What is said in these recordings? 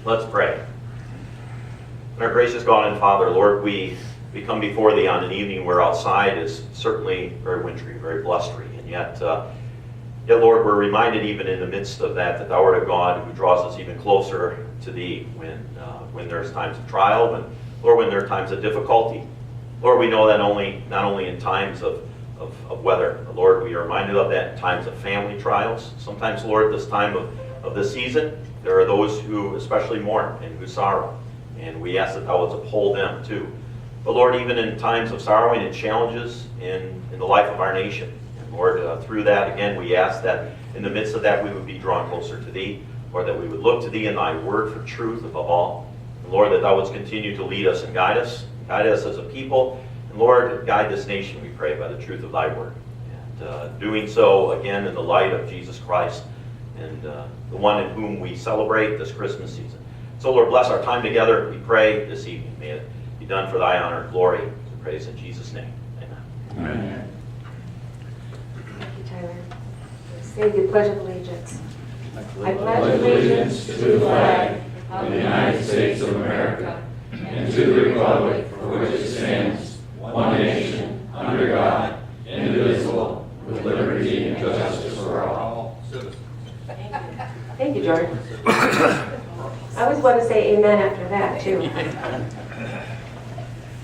Let's pray. Our gracious God and Father, Lord, we come before Thee on an evening where outside is certainly very wintry, very blustery, and yet, Lord, we're reminded even in the midst of that Thou art a God who draws us even closer to Thee when there's times of trial, when there are times of difficulty. Lord, we know that not only in times of weather, Lord, we are reminded of that in times of family trials. Sometimes, Lord, this time of the season, there are those who especially mourn and who sorrow, and we ask that Thou would uphold them too. But Lord, even in times of sorrowing and challenges in the life of our nation, and Lord, through that, again, we ask that in the midst of that we would be drawn closer to Thee, Lord, that we would look to Thee in Thy word for truth above all. And Lord, that Thou wouldst continue to lead us and guide us as a people. And Lord, guide this nation, we pray, by the truth of Thy word. And doing so, again, in the light of Jesus Christ and the one in whom we celebrate this Christmas season. So Lord, bless our time together, we pray this evening. May it be done for Thy honor and glory. We praise in Jesus' name. Amen. Amen. Thank you, Tyler. Say the Pledge of Allegiance. I pledge allegiance to the flag of the United States of America and to the republic for which it stands, one nation, under God, indivisible, with liberty and justice for all. Thank you, Jordan. I always want to say amen after that, too.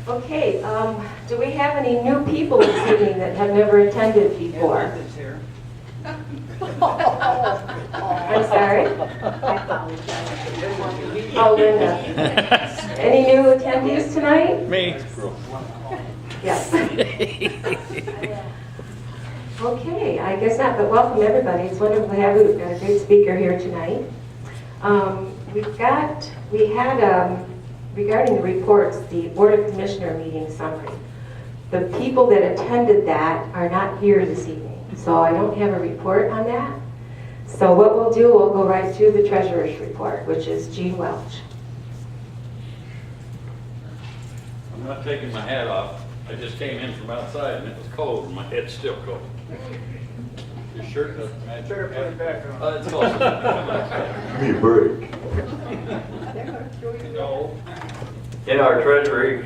Okay, do we have any new people this evening that have never attended before? I'm sorry? Oh, Linda. Any new attendees tonight? Me. Yes. Okay, I guess not, but welcome everybody. It's wonderful to have you. We've got a great speaker here tonight. We had, regarding the reports, the Board of Commissioner meeting summary. The people that attended that are not here this evening, so I don't have a report on that. So what we'll do, we'll go right to the Treasurer's report, which is Gene Welch. I'm not taking my hat off. I just came in from outside and it was cold and my head's still cold. Your shirt doesn't match. Better put it back on. It's close. Give me a break. No. In our treasury,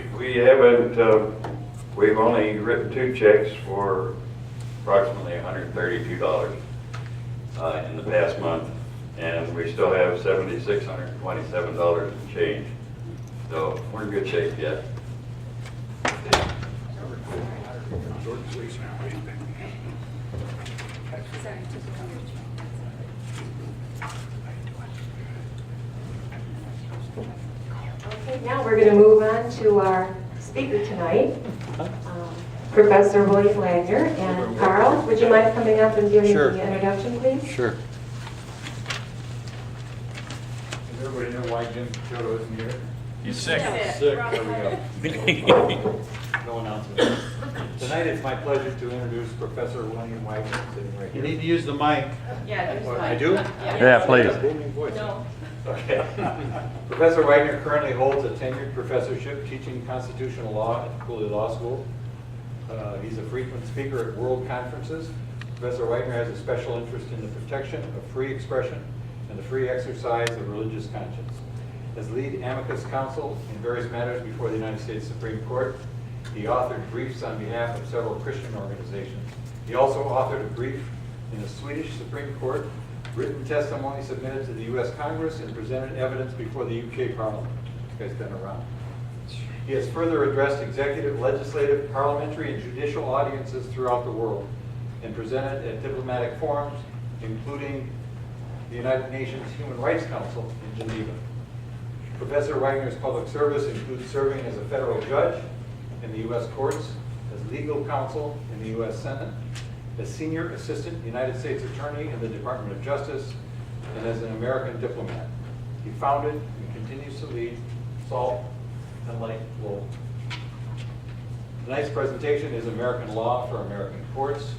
we've only written 2 checks for approximately $132 in the past month, and we still have $7,627 in change. So we're in good shape yet. Okay, now we're going to move on to our speaker tonight, Professor William Wagner. And Carl, would you mind coming up and giving Sure. the introduction, please? Sure. Does everybody know why Jim Chodo isn't here? He's sick. Sick, there we go. No announcement. Tonight it's my pleasure to introduce Professor William Wagner, sitting right You here. need to use the mic. Yeah, there's I do? Yeah, please. Booming voice. No. Okay. Professor Wagner currently holds a tenured professorship teaching constitutional law at Cooley Law School. He's a frequent speaker at world conferences. Professor Wagner has a special interest in the protection of free expression and the free exercise of religious conscience. As lead amicus counsel in various matters before the United States Supreme Court, he authored briefs on behalf of several Christian organizations. He also authored a brief in the Swedish Supreme Court, written testimony submitted to the U.S. Congress, and presented evidence before the UK Parliament. This guy's been around. He has further addressed executive, legislative, parliamentary, and judicial audiences throughout the world, and presented at diplomatic forums, including the United Nations Human Rights Council in Geneva. Professor Wagner's public service includes serving as a federal judge in the U.S. courts, as legal counsel in the U.S. Senate, as senior assistant United States attorney in the Department of Justice, and as an American diplomat. He founded and continues to lead Salt and Light Global. Tonight's presentation is American Law for American Courts.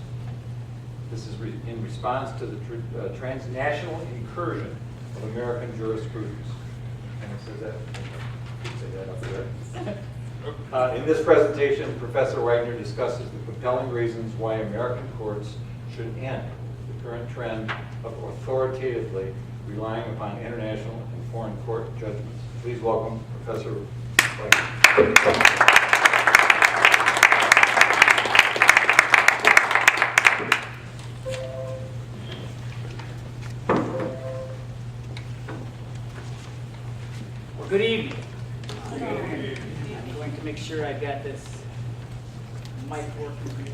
This is in response to the transnational incursion of American jurisprudence. And it says that, you can say that up there. In this presentation, Professor Wagner discusses the compelling reasons why American courts should end the current trend of authoritatively relying upon international and foreign court judgments. Please welcome Professor Wagner. Well, good evening. I'm going to make sure I got this mic working here.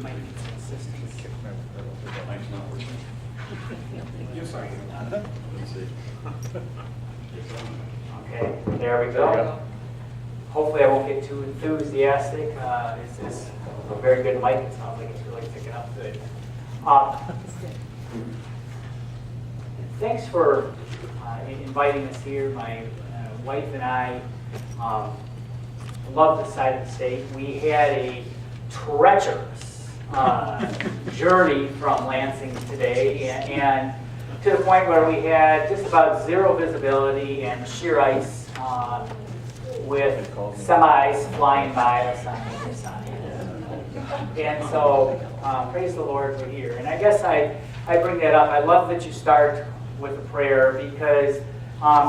Might need some assistance. Mike's not working. Yes, I am. Let's see. Okay, there we go. Hopefully I won't get too enthusiastic. This is a very good mic. It sounds like it's really picking up good. Thanks for inviting us here. My wife and I love this side of the state. We had a treacherous journey from Lansing today, and to the point where we had just about zero visibility and sheer ice with semis flying by us on either side. And so, praise the Lord, we're here. And I guess I bring that up. I love that you start with a prayer because,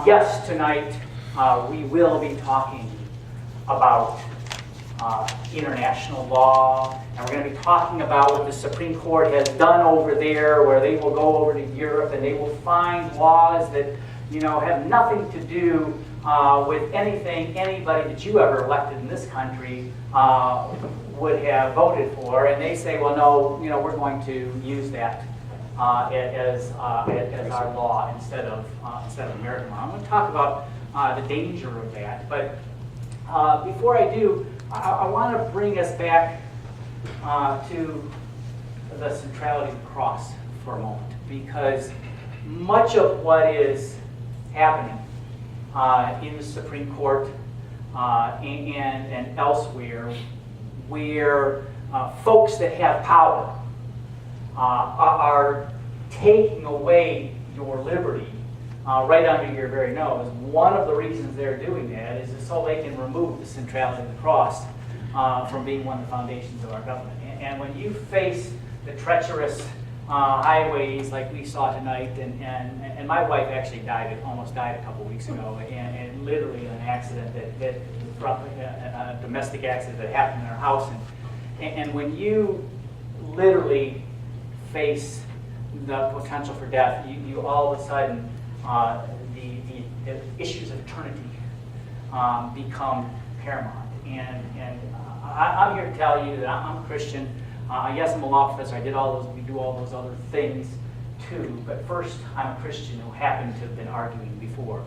yes, tonight we will be talking about international law, and we're going to be talking about what the Supreme Court has done over there, where they will go over to Europe and they will find laws that, have nothing to do with anything anybody that you ever elected in this country would have voted for, and they say, well, no, we're going to use that as our law instead of American law. I'm going to talk about the danger of that, but before I do, I want to bring us back to the centrality of the cross for a moment, because much of what is happening in the Supreme Court and elsewhere, where folks that have power are taking away your liberty right under your very nose. One of the reasons they're doing that is so they can remove the centrality of the cross from being one of the foundations of our government. And when you face the treacherous highways like we saw tonight, and my wife actually almost died a couple weeks ago, and literally in an accident a domestic accident that happened in our house, and when you literally face the potential for death, you all of a sudden the issues of eternity become paramount. And I'm here to tell you that I'm a Christian. Yes, I'm a law professor. We do all those other things too. But first, I'm a Christian who happened to have been arguing before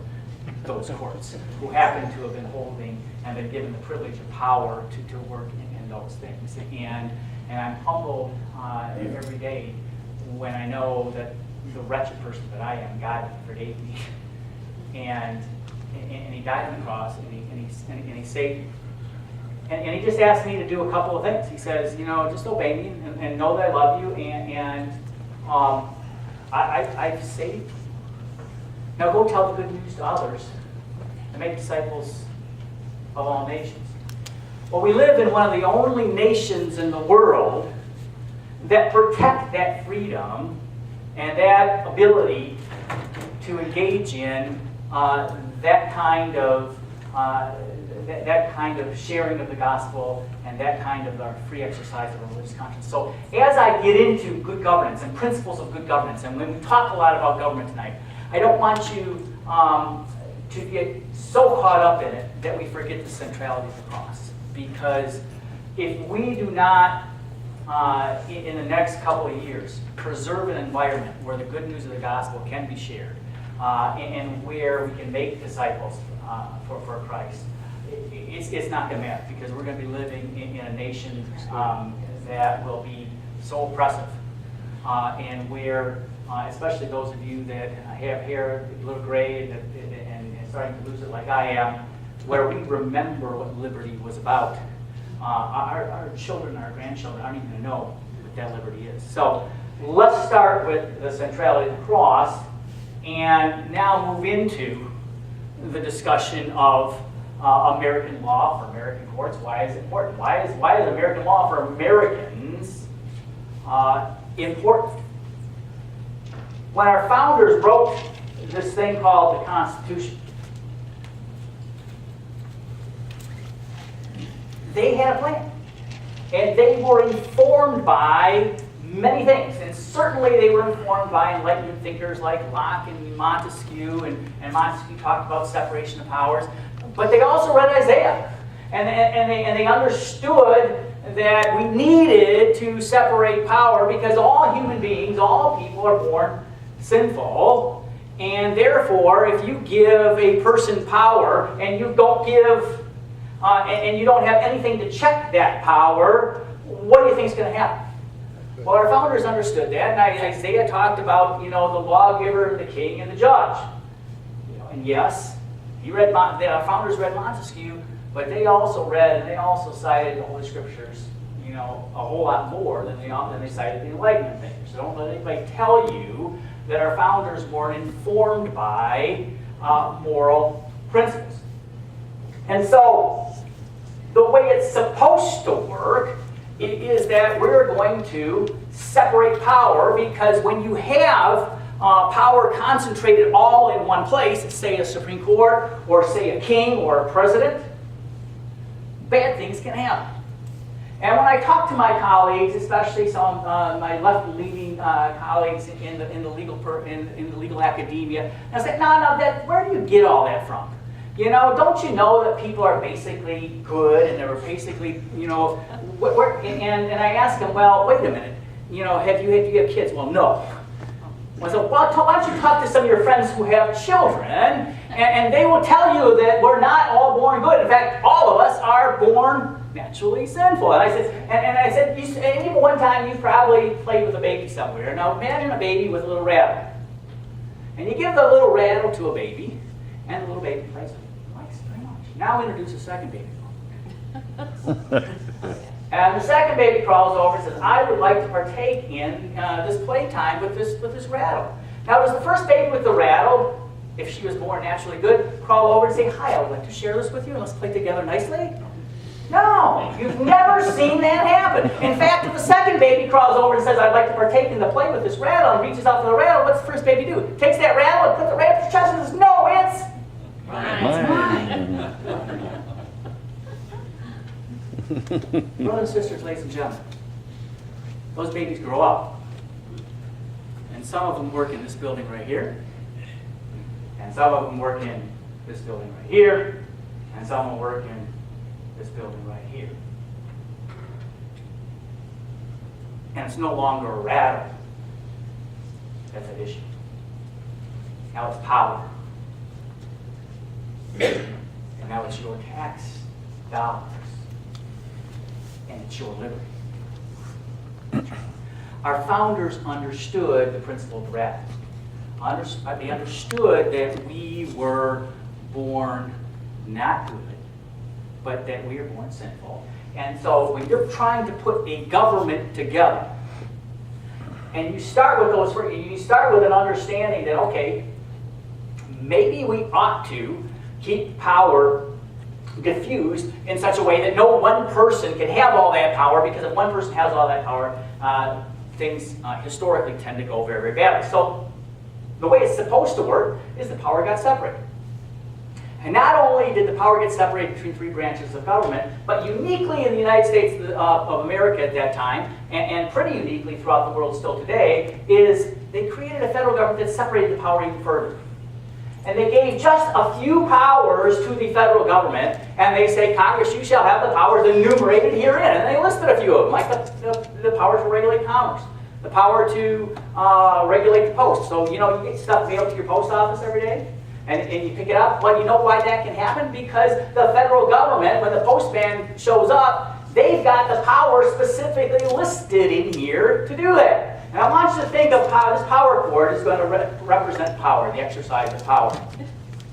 those courts, who happened to have been holding and been given the privilege of power to work in those things. And I'm humbled every day when I know that the wretched person that I am, God forgave me, and He died on the cross, and He saved me. And He just asked me to do a couple of things. He says, just obey me and know that I love you, and I've saved you. Now go tell the good news to others and make disciples of all nations. Well, we live in one of the only nations in the world that protect that freedom and that ability to engage in that kind of sharing of the gospel and that kind of free exercise of a religious conscience. So as I get into good governance and principles of good governance, and when we talk a lot about government tonight, I don't want you to get so caught up in it that we forget the centrality of the cross. Because if we do not, in the next couple of years, preserve an environment where the good news of the gospel can be shared, and where we can make disciples for Christ, it's not going to matter, because we're going to be living in a nation that will be so oppressive, and where, especially those of you that have hair a little gray and starting to lose it like I am, where we remember what liberty was about. Our children and our grandchildren aren't even going to know what that liberty is. So let's start with the centrality of the cross, and now move into the discussion of American law for American courts. Why is it important? Why is American law for Americans important? when our founders wrote this thing called the Constitution, they had a plan. And they were informed by many things. And certainly they were informed by Enlightenment thinkers like Locke and Montesquieu. And Montesquieu talked about separation of powers. But they also read Isaiah. And they understood that we needed to separate power because all human beings, all people are born sinful. And therefore, if you give a person power and you don't give and you don't have anything to check that power, what do you think is going to happen? Well, our founders understood that, and Isaiah talked about, the lawgiver, the king, and the judge. And yes, our founders read Montesquieu, but they also read and they also cited the Holy Scriptures, a whole lot more than they cited the Enlightenment thinkers. So don't let anybody tell you that our founders weren't informed by moral principles. And so, the way it's supposed to work is that we're going to separate power, because when you have power concentrated all in one place, say a Supreme Court, or say a king or a president, bad things can happen. And when I talk to my colleagues, especially some of my left-leaning colleagues in the legal academia, I say, no, where do you get all that from? Don't you know that people are basically good and they're basically, and I ask them, well, wait a minute, have you have kids? Well, no. I said, well, why don't you talk to some of your friends who have children, and they will tell you that we're not all born good. In fact, all of us are born naturally sinful. And I said, even one time you probably played with a baby somewhere. Now imagine a baby with a little rattle. And you give the little rattle to a baby, and the little baby plays with it. Likes it very much. Now introduce a second baby. And the second baby crawls over and says, I would like to partake in this playtime with this rattle. Now does the first baby with the rattle, if she was born naturally good, crawl over and say, hi, I would like to share this with you and let's play together nicely? No, you've never seen that happen. In fact, if the second baby crawls over and says, I'd like to partake in the play with this rattle, and reaches out for the rattle, what's the first baby do? Takes that rattle and puts it right up his chest and says, no, it's mine. Brothers and sisters, ladies and gentlemen, those babies grow up. And some of them work in this building right here. And some of them work in this building right here. And some will work in this building right here. And it's no longer a rattle that's at issue. Now it's power. And now it's your tax dollars. And it's your liberty. Our founders understood the principle of gravity. They understood that we were born not good, but that we are born sinful. And so when you're trying to put a government together, and you start with an understanding that, okay, maybe we ought to keep power diffused in such a way that no one person can have all that power, because if one person has all that power, things historically tend to go very, very badly. So the way it's supposed to work is the power got separated. And not only did the power get separated between three branches of government, but uniquely in the United States of America at that time, and pretty uniquely throughout the world still today, is they created a federal government that separated the power even further. And they gave just a few powers to the federal government, and they say, Congress, you shall have the powers enumerated herein. And they listed a few of them, like the power to regulate commerce, the power to regulate the post. So, you get stuff mailed to your post office every day, and you pick it up. Well, you know why that can happen? Because the federal government, when the postman shows up, they've got the power specifically listed in here to do that. And I want you to think of how this power cord is going to represent power, the exercise of power.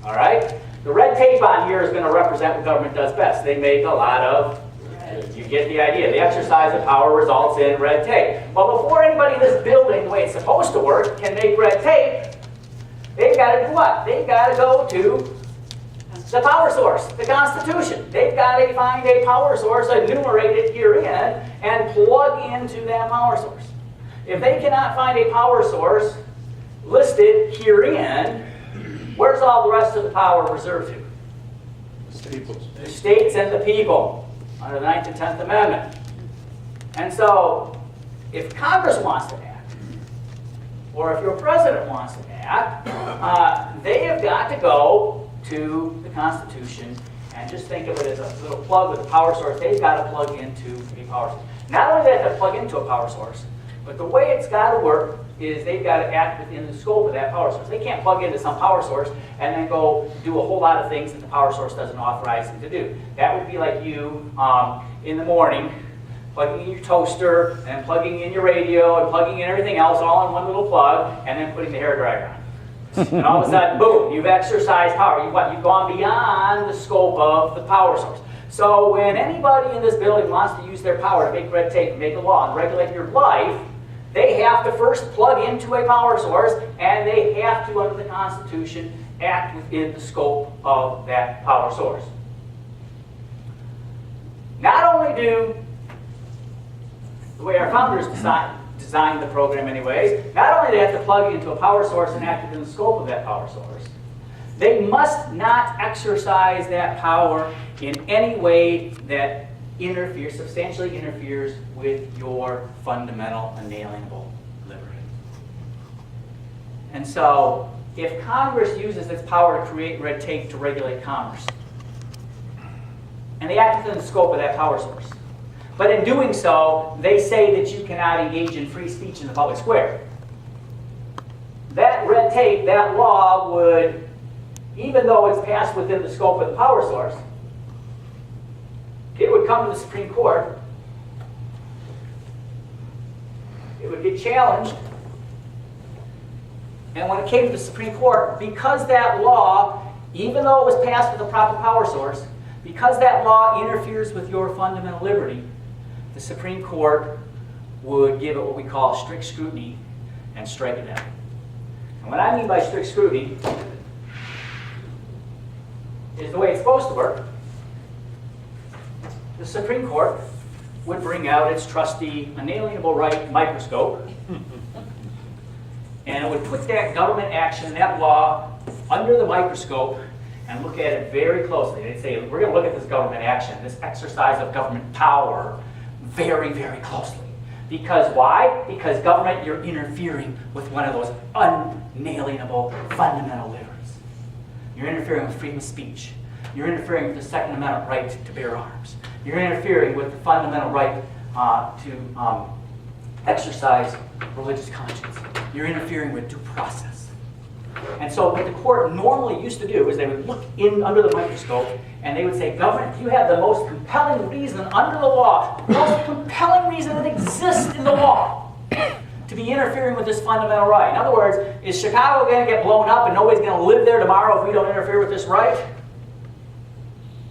All right? The red tape on here is going to represent what government does best. They make a lot of, you get the idea. The exercise of power results in red tape. Well, before anybody in this building, the way it's supposed to work, can make red tape, they've got to do what? They've got to go to the power source, the Constitution. They've got to find a power source enumerated herein and plug into that power source. If they cannot find a power source listed herein, where's all the rest of the power reserved to? The states and the people under the 9th and 10th Amendment. And so, if Congress wants to act, or if your president wants to act, they have got to go to the Constitution and just think of it as a little plug with a power source. They've got to plug into a power source. Not only do they have to plug into a power source, but the way it's got to work is they've got to act within the scope of that power source. They can't plug into some power source and then go do a whole lot of things that the power source doesn't authorize them to do. That would be like you in the morning plugging in your toaster and plugging in your radio and plugging in everything else all in one little plug and then putting the hairdryer on. And all of a sudden, boom, you've exercised power. You've gone beyond the scope of the power source. So when anybody in this building wants to use their power to make red tape, make a law, and regulate your life, they have to first plug into a power source, and they have to, under the Constitution, act within the scope of that power source. Not only do, the way our founders designed the program anyways, not only do they have to plug into a power source and act within the scope of that power source, they must not exercise that power in any way that substantially interferes with your fundamental inalienable liberty. And so, if Congress uses its power to create red tape to regulate commerce, and they act within the scope of that power source, but in doing so, they say that you cannot engage in free speech in the public square, that red tape, that law would, even though it's passed within the scope of the power source, it would come to the Supreme Court, it would get challenged, and when it came to the Supreme Court, because that law, even though it was passed with a proper power source, because that law interferes with your fundamental liberty, the Supreme Court would give it what we call strict scrutiny and strike it down. And what I mean by strict scrutiny is the way it's supposed to work. The Supreme Court would bring out its trusty inalienable right microscope, and it would put that government action, that law, under the microscope and look at it very closely. They'd say, we're going to look at this government action, this exercise of government power, very, very closely. Because why? Because government, you're interfering with one of those unalienable fundamental liberties. You're interfering with freedom of speech. You're interfering with the Second Amendment right to bear arms. You're interfering with the fundamental right to exercise religious conscience. You're interfering with due process. And so what the court normally used to do is they would look in under the microscope and they would say, government, you have the most compelling reason under the law, the most compelling reason that exists in the law to be interfering with this fundamental right. In other words, is Chicago going to get blown up and nobody's going to live there tomorrow if we don't interfere with this right?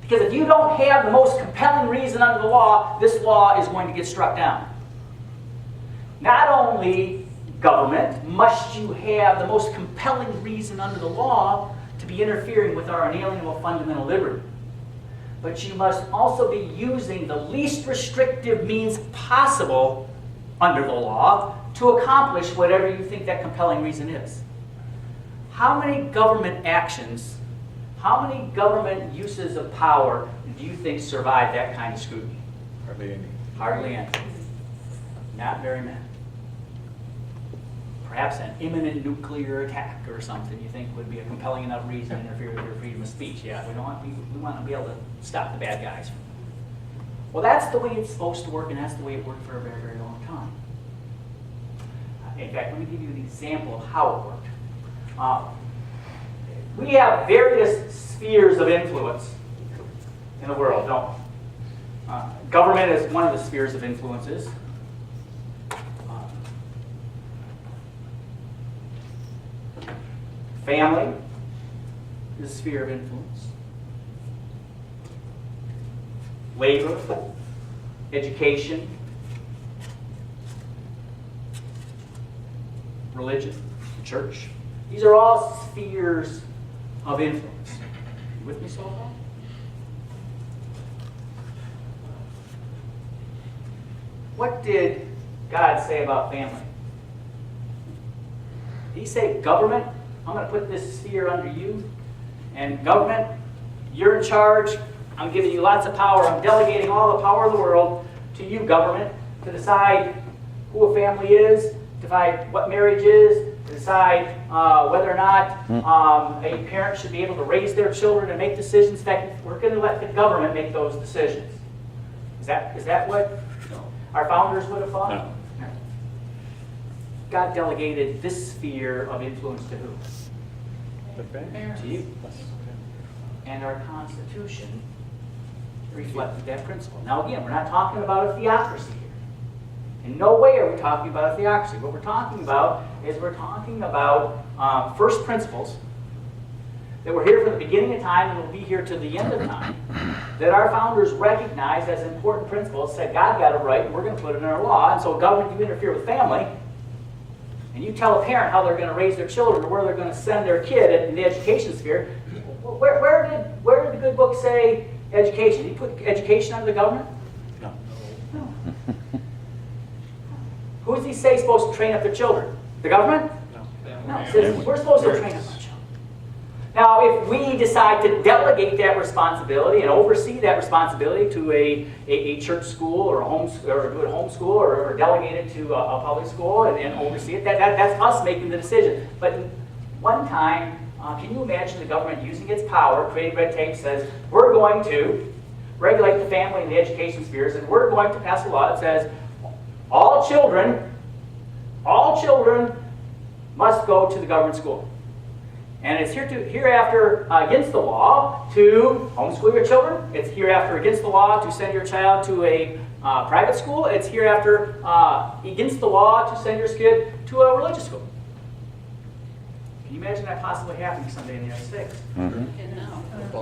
Because if you don't have the most compelling reason under the law, this law is going to get struck down. Not only, government, must you have the most compelling reason under the law to be interfering with our inalienable fundamental liberty, but you must also be using the least restrictive means possible under the law to accomplish whatever you think that compelling reason is. How many government actions, how many government uses of power do you think survive that kind of scrutiny? Hardly any. Hardly any. Not very many. Perhaps an imminent nuclear attack or something you think would be a compelling enough reason to interfere with your freedom of speech. Yeah, we want to be able to stop the bad guys. Well, that's the way it's supposed to work, and that's the way it worked for a very, very long time. In fact, let me give you an example of how it worked. We have various spheres of influence in the world, don't we? Government is one of the spheres of influences. Family is a sphere of influence. Labor, education, religion, church. These are all spheres of influence. You with me so far? What did God say about family? He say, government, I'm going to put this sphere under you, and government, you're in charge. I'm giving you lots of power. I'm delegating all the power of the world to you, government, to decide who a family is, decide what marriage is, to decide whether or not a parent should be able to raise their children and make decisions. In fact, we're going to let the government make those decisions. Is that what our founders would have thought? No. God delegated this sphere of influence to who? To you. And our Constitution reflected that principle. Now again, we're not talking about a theocracy here. In no way are we talking about a theocracy. What we're talking about is we're talking about first principles that were here from the beginning of time and will be here to the end of time, that our founders recognized as important principles, said God got it right and we're going to put it in our law. And so government, you interfere with family, and you tell a parent how they're going to raise their children or where they're going to send their kid in the education sphere. Where did the good book say education? Did you put education under the government? No. No. Who does he say is supposed to train up their children? The government? No. It says we're supposed to train up our children. Now, if we decide to delegate that responsibility and oversee that responsibility to a church school or a homeschool or delegate it to a public school and oversee it, that's us making the decision. But one time, can you imagine the government using its power, creating red tape, says, we're going to regulate the family and the education spheres, and we're going to pass a law that says all children must go to the government school. And it's hereafter against the law to homeschool your children. It's hereafter against the law to send your child to a private school. It's hereafter against the law to send your kid to a religious school. Can you imagine that possibly happening someday in the United States?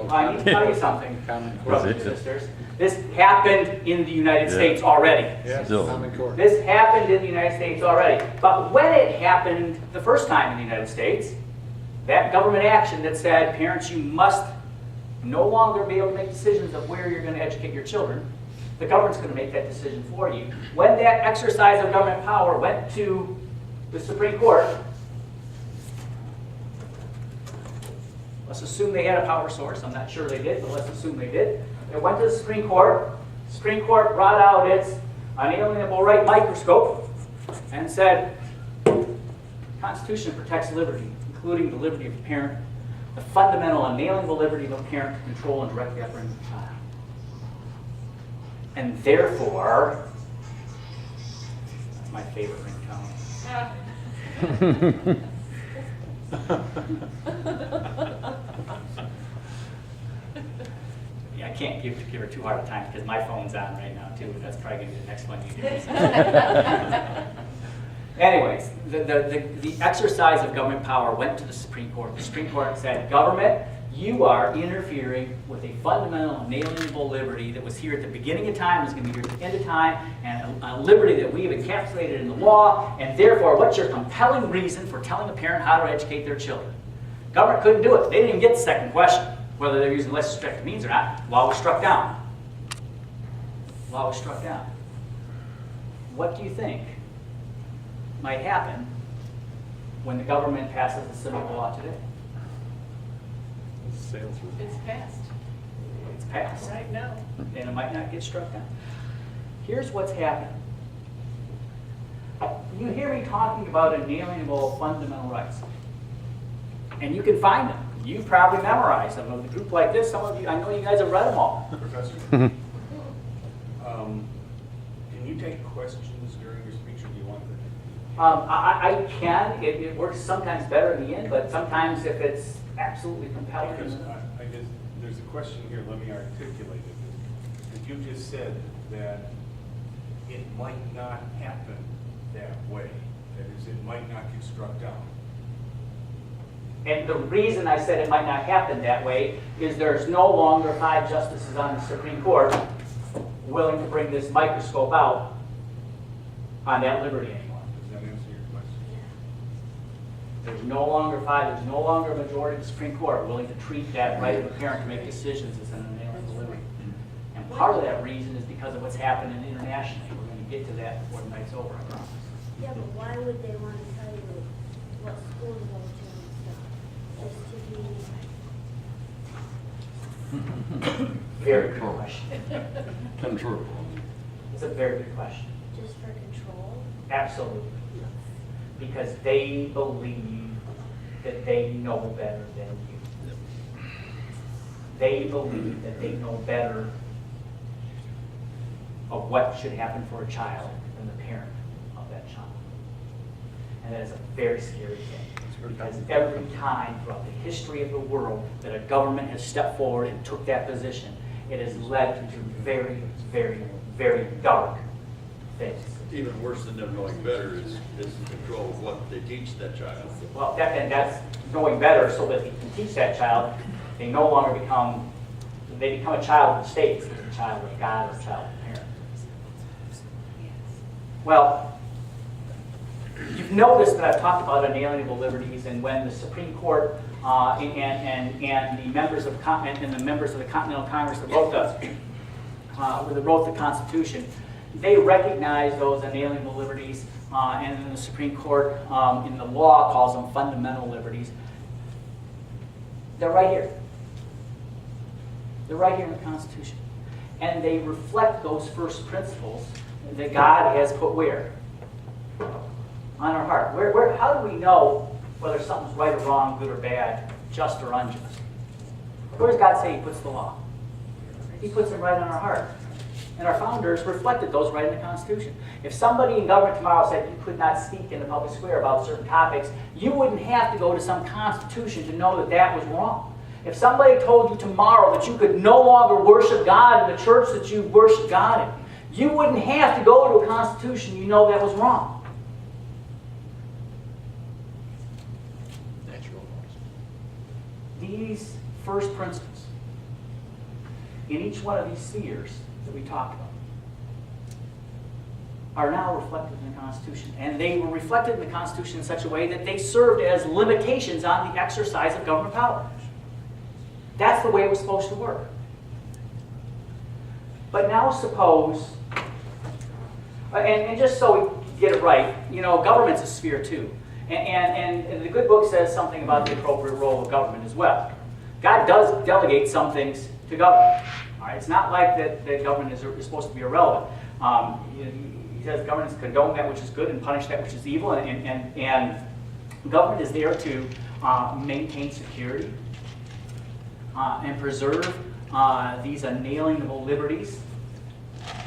I need to tell you something, brothers and sisters. This happened in the United States already. Yes, Still. common core. This happened in the United States already. But when it happened the first time in the United States, that government action that said, parents, you must no longer be able to make decisions of where you're going to educate your children. The government's going to make that decision for you. When that exercise of government power went to the Supreme Court, let's assume they had a power source. I'm not sure they did, but let's assume they did. It went to the Supreme Court. The Supreme Court brought out its unalienable right microscope and said, the Constitution protects liberty, including the liberty of the parent, the fundamental unalienable liberty of a parent to control and direct the upbringing of the child. And therefore, that's my favorite ringtone. Yeah, I can't give her too hard a time because my phone's on right now too, but that's probably going to be the next one you do. Anyways, the exercise of government power went to the Supreme Court. The Supreme Court said, government, you are interfering with a fundamental inalienable liberty that was here at the beginning of time, is going to be here at the end of time, and a liberty that we have encapsulated in the law, and therefore, what's your compelling reason for telling a parent how to educate their children? Government couldn't do it. They didn't even get the second question, whether they're using less restrictive means or not. Law was struck down. Law was struck down. What do you think might happen when the government passes the similar law today? It's passed It's passed, right now. and it might not get struck down. Here's what's happened. You hear me talking about inalienable fundamental rights, and you can find them. You've probably memorized them. With a group like this, some of you, I know you guys have read them all. Professor, can you take questions during your speech, or do you want to? I can. It works sometimes better in the end, but sometimes if it's absolutely compelling. Because I guess there's a question here, let me articulate it. If you just said that it might not happen that way, that is, it might not get struck down. And the reason I said it might not happen that way is there's no longer 5 justices on the Supreme Court willing to bring this microscope out on that liberty anymore. Does that answer your question? There's no longer 5, there's no longer a majority of the Supreme Court willing to treat that right of a parent to make decisions as an inalienable liberty. And part of that reason is because of what's happening internationally. We're going to get to that before the night's over, I promise. Yeah, but why would they want to tell you what school to go to and stuff, just to be Very good question. Control. It's a very good question. just for control. Absolutely. Because they believe that they know better than you. They believe that they know better of what should happen for a child than the parent of that child. And that is a very scary thing. Because every time throughout the history of the world that a government has stepped forward and took that position, it has led to very, very, very dark things. Even worse than them knowing better is control of what they teach that child. Well, that's knowing better so that they can teach that child. They no longer become, they become a child of the state, instead of a child of God or a child of the parent. Well, you've noticed that I've talked about unalienable liberties, and when the Supreme Court and the members of the Continental Congress that wrote the Constitution, they recognize those unalienable liberties, and then the Supreme Court in the law calls them fundamental liberties. They're right here. They're right here in the Constitution. And they reflect those first principles that God has put where? On our heart. How do we know whether something's right or wrong, good or bad, just or unjust? Where does God say He puts the law? He puts them right on our heart. And our founders reflected those right in the Constitution. If somebody in government tomorrow said you could not speak in the public square about certain topics, you wouldn't have to go to some constitution to know that that was wrong. If somebody told you tomorrow that you could no longer worship God in the church that you worship God in, you wouldn't have to go to a constitution. You know that was wrong. Natural laws. These first principles in each one of these spheres that we talked about are now reflected in the Constitution. And they were reflected in the Constitution in such a way that they served as limitations on the exercise of government power. That's the way it was supposed to work. But now suppose, and just so we get it right, government's a sphere too. And the good book says something about the appropriate role of government as well. God does delegate some things to government. All right? It's not like that government is supposed to be irrelevant. He says government is condone that which is good and punish that which is evil. And government is there to maintain security and preserve these unalienable liberties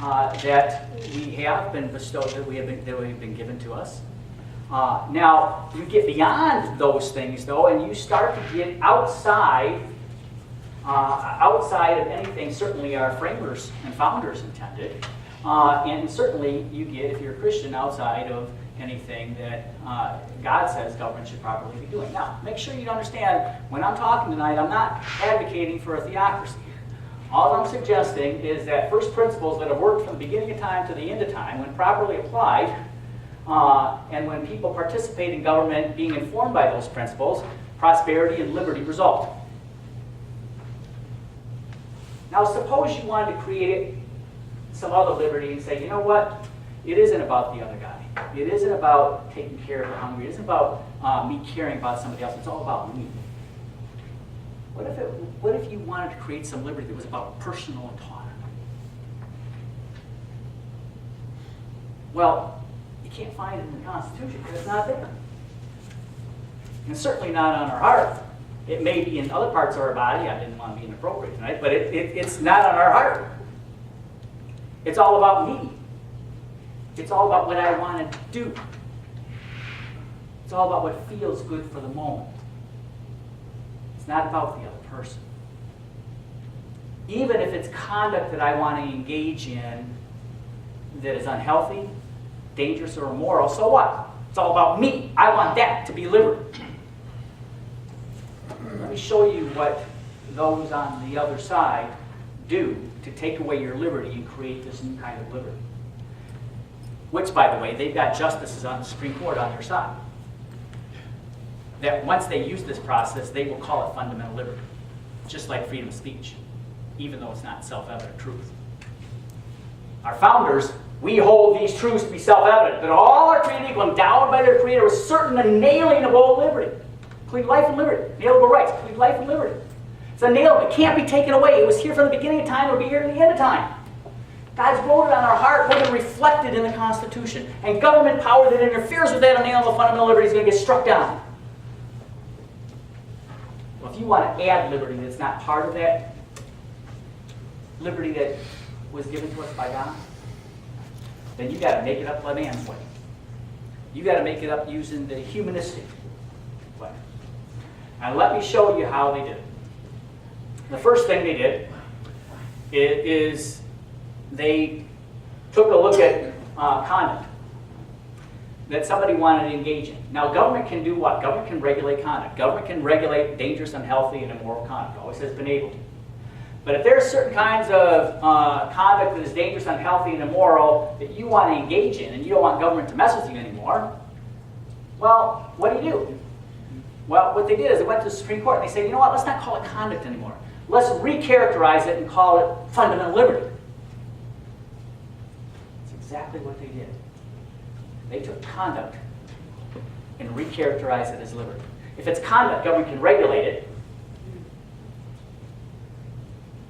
that we have been bestowed, that we have been given to us. Now, you get beyond those things, though, and you start to get outside of anything certainly our framers and founders intended. And certainly you get, if you're a Christian, outside of anything that God says government should properly be doing. Now, make sure you understand, when I'm talking tonight, I'm not advocating for a theocracy. All I'm suggesting is that first principles that have worked from the beginning of time to the end of time, when properly applied, and when people participate in government being informed by those principles, prosperity and liberty result. Now, suppose you wanted to create some other liberty and say, you know what? It isn't about the other guy. It isn't about taking care of the hungry. It isn't about me caring about somebody else. It's all about me. What if you wanted to create some liberty that was about personal autonomy? Well, you can't find it in the Constitution because it's not there. And certainly not on our heart. It may be in other parts of our body. I didn't want to be inappropriate tonight, but it's not on our heart. It's all about me. It's all about what I want to do. It's all about what feels good for the moment. It's not about the other person. Even if it's conduct that I want to engage in that is unhealthy, dangerous, or immoral, so what? It's all about me. I want that to be liberty. Let me show you what those on the other side do to take away your liberty and create this new kind of liberty. Which, by the way, they've got justices on the Supreme Court on their side. That once they use this process, they will call it fundamental liberty. Just like freedom of speech, even though it's not self-evident truth. Our founders We hold these truths to be self-evident, that all are created equal, endowed by their Creator with certain inalienable liberty. Including life and liberty. Inalienable rights, including life and liberty. It's inalienable. It can't be taken away. It was here from the beginning of time. It will be here to the end of time. God's wrote it on our heart. We're going to reflect it in the Constitution. And government power that interferes with that inalienable fundamental liberty is going to get struck down. Well, if you want to add liberty that's not part of that liberty that was given to us by God, then you got to make it up by man's way. You got to make it up using the humanistic way. And let me show you how they did it. The first thing they did is they took a look at conduct that somebody wanted to engage in. Now, government can do what? Government can regulate conduct. Government can regulate dangerous, unhealthy, and immoral conduct. Always has been able to. But if there's certain kinds of conduct that is dangerous, unhealthy, and immoral that you want to engage in, and you don't want government to mess with you anymore, well, what do? Well, what they did is they went to the Supreme Court and they said, you know what, let's not call it conduct anymore. Let's recharacterize it and call it fundamental liberty. That's exactly what they did. They took conduct and recharacterized it as liberty. If it's conduct, government can regulate it.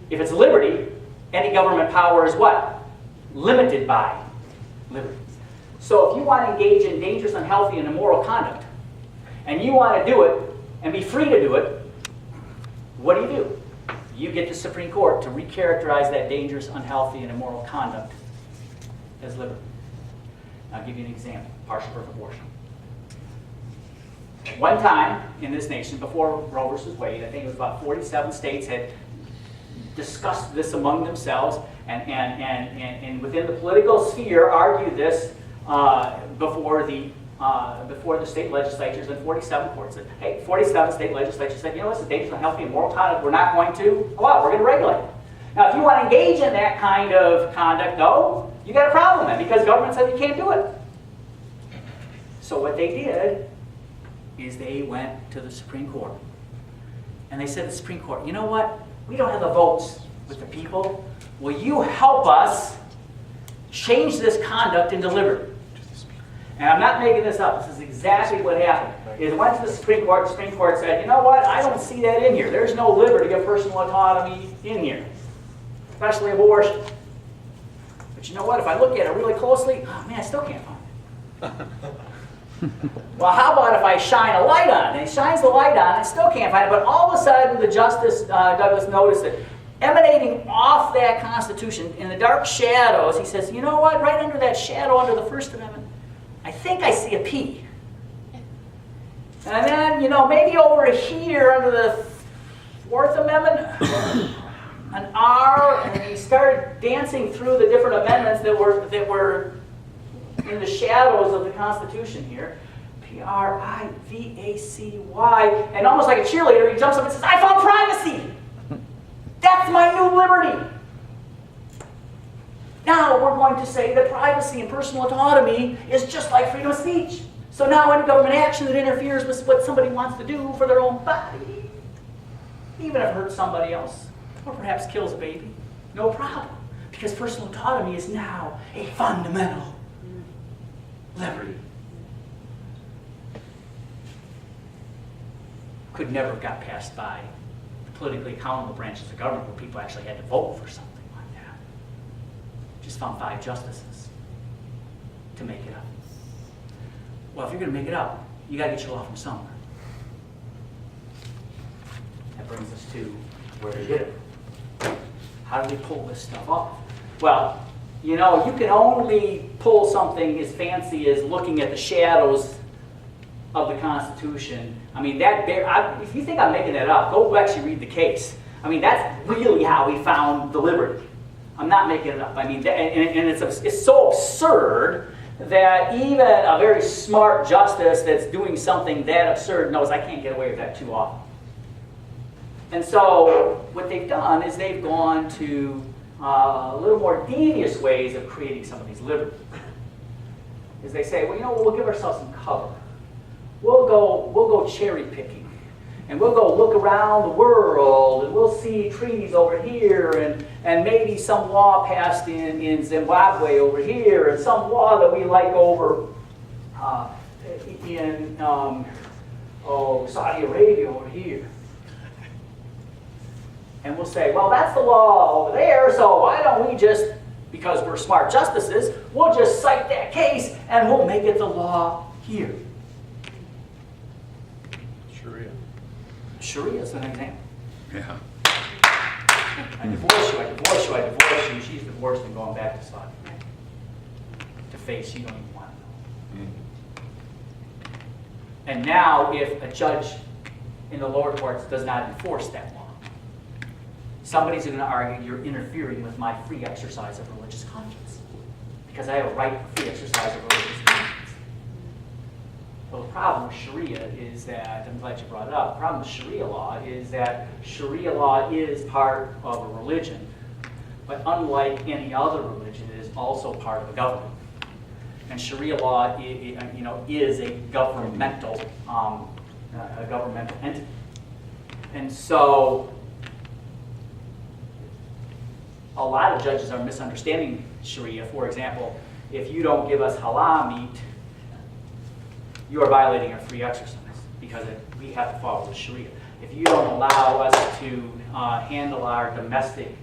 If it's liberty, any government power is what? Limited by liberty. So if you want to engage in dangerous, unhealthy, and immoral conduct, and you want to do it and be free to do it, what do? You get the Supreme Court to recharacterize that dangerous, unhealthy, and immoral conduct as liberty. I'll give you an example. Partial birth abortion. One time in this nation, before Roe v. Wade, I think it was about 47 states had discussed this among themselves, and within the political sphere argued this before the state legislatures, and 47 courts said, hey, 47 state legislatures said, you know, this is dangerous, unhealthy, and moral conduct. We're not going to allow it. We're going to regulate it. Now, if you want to engage in that kind of conduct, though, you got a problem then, because government said you can't do it. So what they did is they went to the Supreme Court, and they said to the Supreme Court, you know what? We don't have the votes with the people. Will you help us change this conduct into liberty? And I'm not making this up. This is exactly what happened. It went to the Supreme Court. The Supreme Court said, you know what? I don't see that in here. There's no liberty of personal autonomy in here, especially abortion. But you know what? If I look at it really closely, oh man, I still can't find it. Well, how about if I shine a light on it? And he shines the light on it, I still can't find it. But all of a sudden, the Justice Douglas noticed that emanating off that Constitution in the dark shadows, he says, you know what? Right under that shadow, under the First Amendment, I think I see a P. And then, you know, maybe over here under the Fourth Amendment, an R, and he started dancing through the different amendments that were in the shadows of the Constitution here. P-R-I-V-A-C-Y. And almost like a cheerleader, he jumps up and says, I found privacy! That's my new liberty! Now we're going to say that privacy and personal autonomy is just like freedom of speech. So now any government action that interferes with what somebody wants to do for their own body, even if it hurts somebody else, or perhaps kills a baby, no problem. Because personal autonomy is now a fundamental liberty. Could never have got passed by the politically accountable branches of government where people actually had to vote for something like that. Just found 5 justices to make it up. Well, if you're going to make it up, you got to get your law from somewhere. That brings us to where they did it. How do they pull this stuff off? Well, you know, you can only pull something as fancy as looking at the shadows of the Constitution. I mean, if you think I'm making that up, go actually read the case. I mean, that's really how he found the liberty. I'm not making it up. I mean, and it's so absurd that even a very smart justice that's doing something that absurd knows I can't get away with that too often. And so what they've done is they've gone to a little more devious ways of creating some of these liberties. Is they say, well, you know, we'll give ourselves some cover. We'll go cherry picking. And we'll go look around the world, and we'll see treaties over here, and maybe some law passed in Zimbabwe over here, and some law that we like over in Saudi Arabia over here. And we'll say, well, that's the law over there, so why don't we just, because we're smart justices, we'll just cite that case and we'll make it the law here. Sharia is an example. Yeah. I divorce you, I divorce you, I divorce you. She's divorced and going back to Saudi Arabia to face you don't even want to know. And now, if a judge in the lower courts does not enforce that law, somebody's going to argue you're interfering with my free exercise of religious conscience because I have a right to free exercise of religious conscience. Well, the problem with Sharia is that, I'm glad you brought it up, the problem with Sharia law is that Sharia law is part of a religion, but unlike any other religion, it is also part of a government. And Sharia law, is a governmental entity. And so, a lot of judges are misunderstanding Sharia. For example, if you don't give us halal meat, you are violating our free exercise because we have to follow the Sharia. If you don't allow us to handle our domestic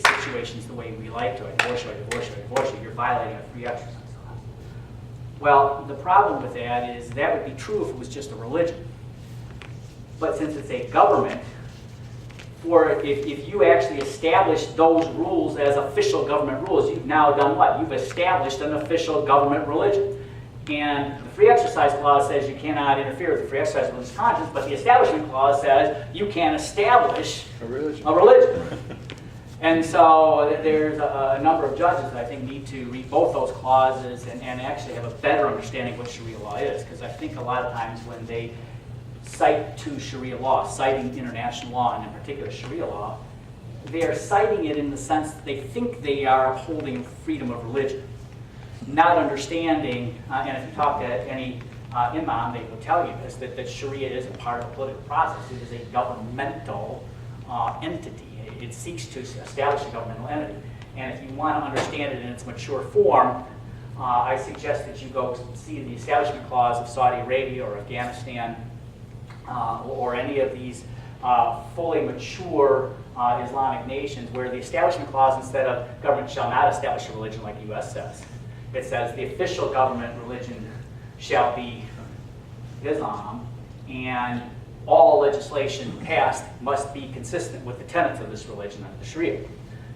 situations the way we like to, I divorce you, you're violating our free exercise. Well, the problem with that is that would be true if it was just a religion. But since it's a government, if you actually establish those rules as official government rules, you've now done what? You've established an official government religion. And the Free Exercise Clause says you cannot interfere with the free exercise of religious conscience, but the Establishment Clause says you can't establish a religion. And so there's a number of judges that I think need to read both those clauses and actually have a better understanding of what Sharia law is. Because I think a lot of times when they cite to Sharia law, citing international law, and in particular Sharia law, they are citing it in the sense that they think they are upholding freedom of religion. Not understanding, and if you talk to any imam, they will tell you this, that Sharia is a part of the political process. It is a governmental entity. It seeks to establish a governmental entity. And if you want to understand it in its mature form, I suggest that you go see the Establishment Clause of Saudi Arabia or Afghanistan or any of these fully mature Islamic nations where the Establishment Clause, instead of government shall not establish a religion like the U.S. says, it says the official government religion shall be Islam, and all legislation passed must be consistent with the tenets of this religion under the Sharia.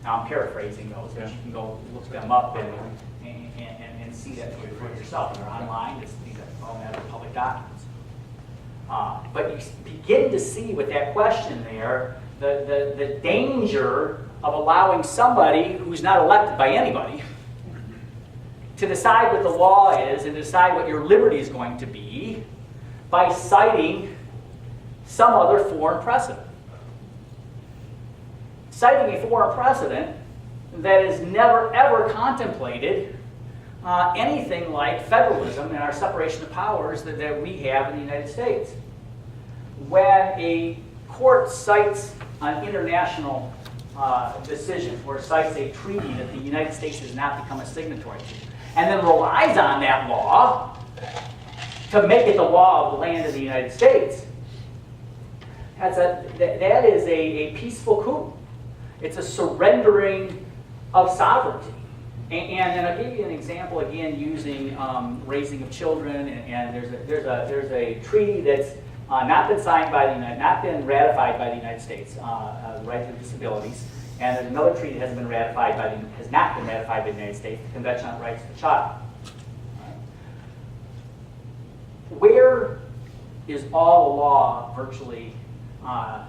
Now I'm paraphrasing those, but you can go look them up and see that for yourself. They're online, these are all matter of public documents. But you begin to see with that question there the danger of allowing somebody who's not elected by anybody to decide what the law is and decide what your liberty is going to be by citing some other foreign precedent. Citing a foreign precedent that has never ever contemplated anything like federalism and our separation of powers that we have in the United States. When a court cites an international decision or cites a treaty that the United States has not become a signatory to, and then relies on that law to make it the law of the land of the United States, that is a peaceful coup. It's a surrendering of sovereignty. And I'll give you an example again using raising of children. And there's a treaty that's not been signed by the not been ratified by the United States, the Right to Disabilities. And there's another treaty that has not been ratified by the United States, the Convention on the Rights of the Child. Where is all the law virtually?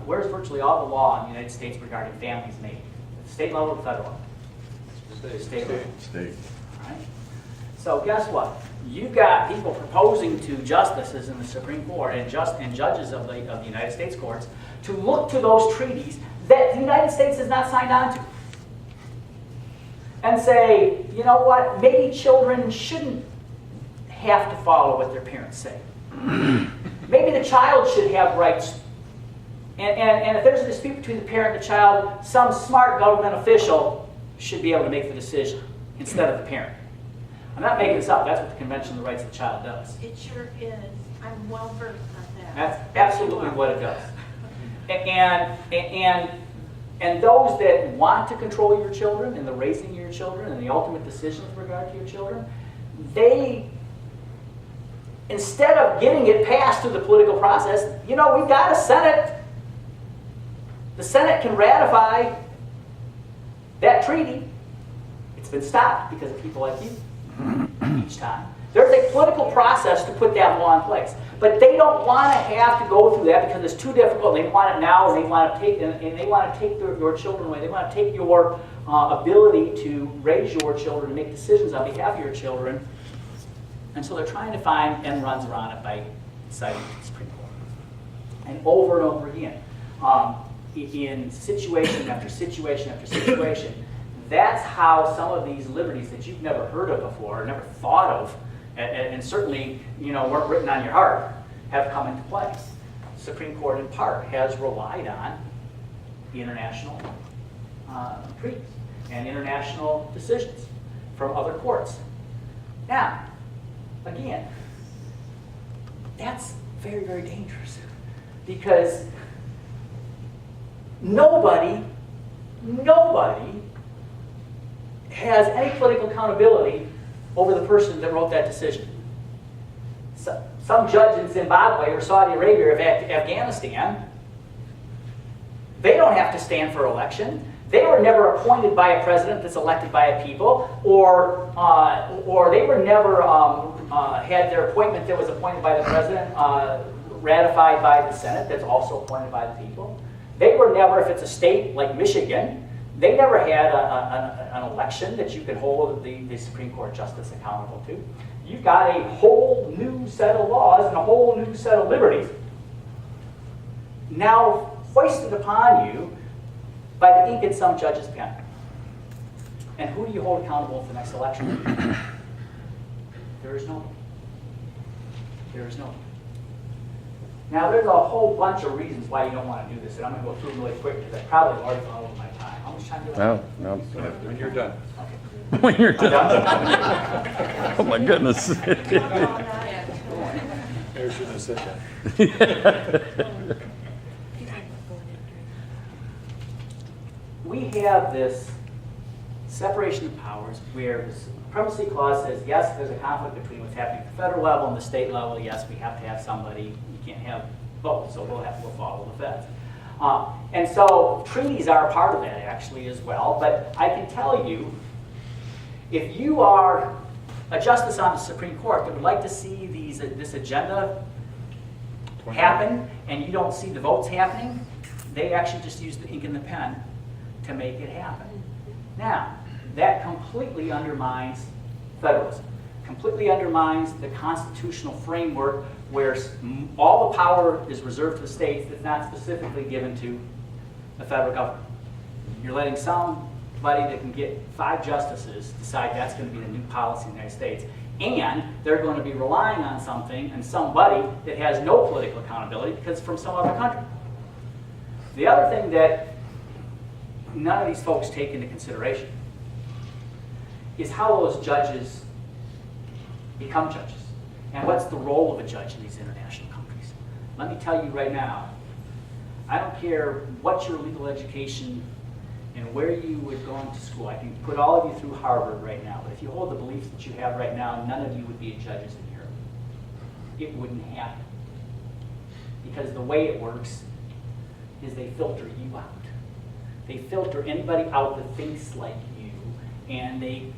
Where's virtually all the law in the United States regarding families made? At the state level or federal level? State level. State. All right. So guess what? You've got people proposing to justices in the Supreme Court and judges of the United States courts to look to those treaties that the United States has not signed on to and say, you know what, maybe children shouldn't have to follow what their parents say. Maybe the child should have rights. And if there's a dispute between the parent and the child, some smart government official should be able to make the decision instead of the parent. I'm not making this up. That's what the Convention on the Rights of the Child does. It sure is. I'm well versed on that. That's absolutely what it does. And those that want to control your children and the raising of your children and the ultimate decision with regard to your children, they, instead of getting it passed through the political process, we've got a Senate. The Senate can ratify that treaty. It's been stopped because of people like you each time. There's a political process to put that law in place. But they don't want to have to go through that because it's too difficult. They want it now, and they want to take your children away. They want to take your ability to raise your children, to make decisions on behalf of your children. And so they're trying to find end runs around it by citing the Supreme Court. And over again, in situation after situation after situation, that's how some of these liberties that you've never heard of before, never thought of, and certainly weren't written on your heart, have come into play. The Supreme Court, in part, has relied on the international treaties and international decisions from other courts. Now, again, that's very, very dangerous because nobody has any political accountability over the person that wrote that decision. So, some judge in Zimbabwe or Saudi Arabia or Afghanistan, they don't have to stand for election. They were never appointed by a president that's elected by a people, or they were never had their appointment that was appointed by the president ratified by the Senate that's also appointed by the people. They were never, if it's a state like Michigan, they never had an election that you could hold the Supreme Court justice accountable to. You've got a whole new set of laws and a whole new set of liberties now foisted upon you by the ink in some judge's pen. And who do you hold accountable for the next election? There is nobody. There is nobody. Now, there's a whole bunch of reasons why you don't want to do this, and I'm going to go through them really quick because I've probably already gone over my time. How much time do I have? No. When you're done. Okay. When you're I'm done. done? Oh my goodness. Mayor shouldn't have said that. We have this separation of powers where the supremacy clause says, yes, there's a conflict between what's happening at the federal level and the state level. Yes, we have to have somebody. You can't have both, so we'll follow the feds. And so treaties are a part of that, actually, as well. But I can tell you, if you are a justice on the Supreme Court that would like to see this agenda happen, and you don't see the votes happening, they actually just use the ink and the pen to make it happen. Now, that completely undermines federalism, completely undermines the constitutional framework where all the power is reserved to the states that's not specifically given to the federal government. You're letting somebody that can get 5 justices decide that's going to be the new policy in the United States, and they're going to be relying on something and somebody that has no political accountability because it's from some other country. The other thing that none of these folks take into consideration is how those judges become judges. And what's the role of a judge in these international countries? Let me tell you right now, I don't care what your legal education and where you would go into school. I can put all of you through Harvard right now, but if you hold the beliefs that you have right now, none of you would be judges in Europe. It wouldn't happen. Because the way it works is they filter you out. They filter anybody out that thinks like you, and they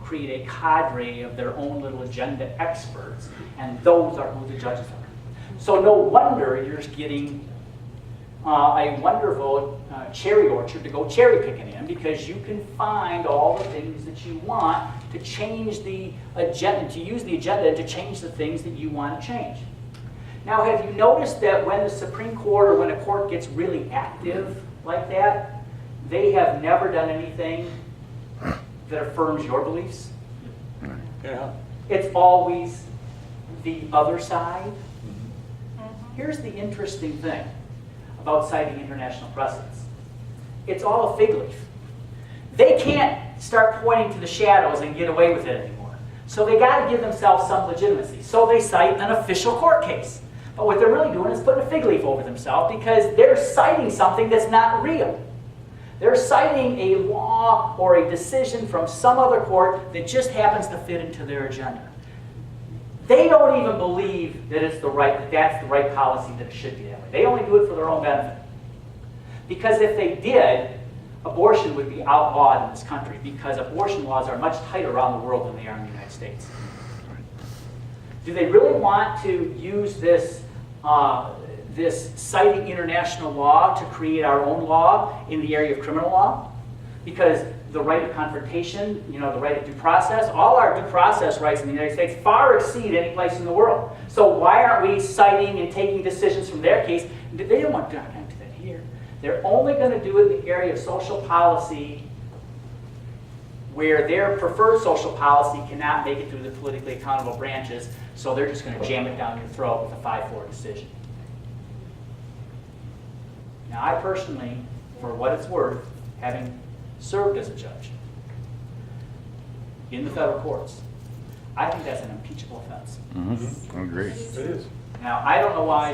create a cadre of their own little agenda experts, and those are who the judges are. So no wonder you're getting a wonderful cherry orchard to go cherry picking in, because you can find all the things that you want to change the agenda, to use the agenda to change the things that you want to change. Now, have you noticed that when the Supreme Court or when a court gets really active like that, they have never done anything that affirms your beliefs? Yeah. It's always the other side. here's the interesting thing about citing international precedents. It's all a fig leaf. They can't start pointing to the shadows and get away with it anymore. So they got to give themselves some legitimacy. So they cite an official court case. But what they're really doing is putting a fig leaf over themselves because they're citing something that's not real. They're citing a law or a decision from some other court that just happens to fit into their agenda. They don't even believe that that's the right policy, that it should be that way. They only do it for their own benefit. Because if they did, abortion would be outlawed in this country because abortion laws are much tighter around the world than they are in the United States. Do they really want to use this citing international law to create our own law in the area of criminal law? Because the right of confrontation, the right of due process, all our due process rights in the United States far exceed any place in the world. So why aren't we citing and taking decisions from their case? They don't want to do that here. They're only going to do it in the area of social policy where their preferred social policy cannot make it through the politically accountable branches, so they're just going to jam it down your throat with a 5-4 decision. Now, I personally, for what it's worth, having served as a judge in the federal courts, I think that's an impeachable offense. I agree. It is. Now, I don't know why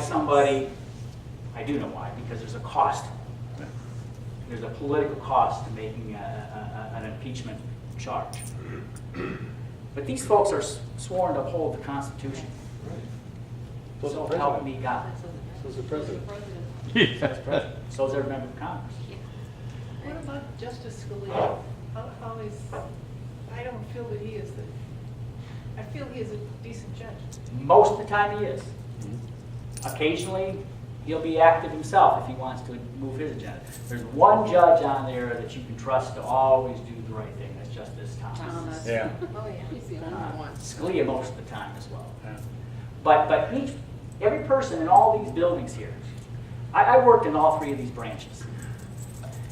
I do know why, because there's a cost. There's a political cost to making an impeachment charge. But these folks are sworn to uphold the Constitution. So help me God. So's the president. So is every member of Congress. What about Justice Scalia? How is, I don't feel that he is I feel he is a decent judge. Most of the time he is. Occasionally, he'll be active himself if he wants to move his agenda. There's one judge on there that you can trust to always do the right thing. That's Justice Thomas. Yeah. Oh, yeah, he's the only one. Scalia most of the time as well. But every person in all these buildings here, I worked in all 3 of these branches.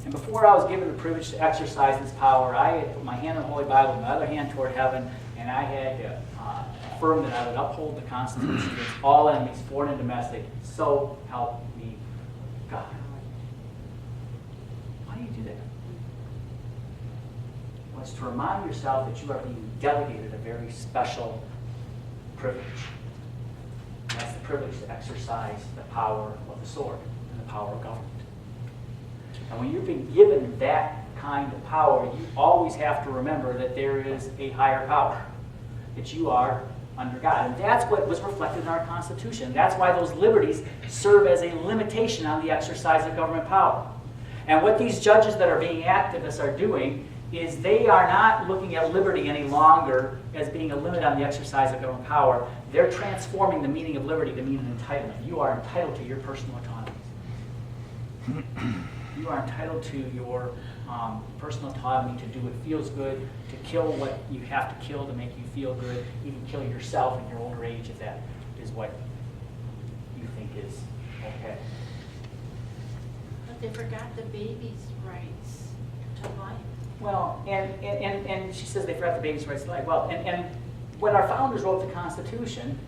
And before I was given the privilege to exercise this power, I had put my hand on the Holy Bible and my other hand toward heaven, and I had to affirm that I would uphold the Constitution against all enemies, foreign and domestic. So help me God. Why do you do that? Well, it's to remind yourself that you are being delegated a very special privilege. And that's the privilege to exercise the power of the sword and the power of government. And when you're being given that kind of power, you always have to remember that there is a higher power, that you are under God. And that's what was reflected in our Constitution. That's why those liberties serve as a limitation on the exercise of government power. And what these judges that are being activists are doing is they are not looking at liberty any longer as being a limit on the exercise of government power. They're transforming the meaning of liberty to mean an entitlement. You are entitled to your personal autonomy. You are entitled to your personal autonomy to do what feels good, to kill what you have to kill to make you feel good, even kill yourself in your older age if that is what you think is okay. But they forgot the baby's rights to life. Well, and she says they forgot the baby's rights to life. Well, and when our founders wrote the Constitution,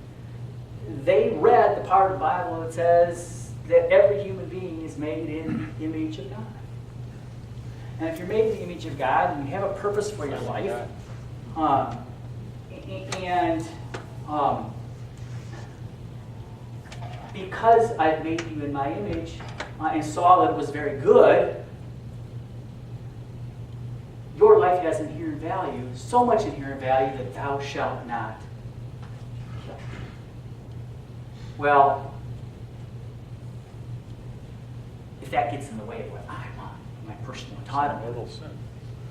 they read the part of the Bible that says that every human being is made in the image of God. And if you're made in the image of God and you have a purpose for your life, because I've made you in my image and saw that it was very good, your life has inherent value, so much inherent value that thou shalt not kill. Well, if that gets in the way of what I want, my personal autonomy,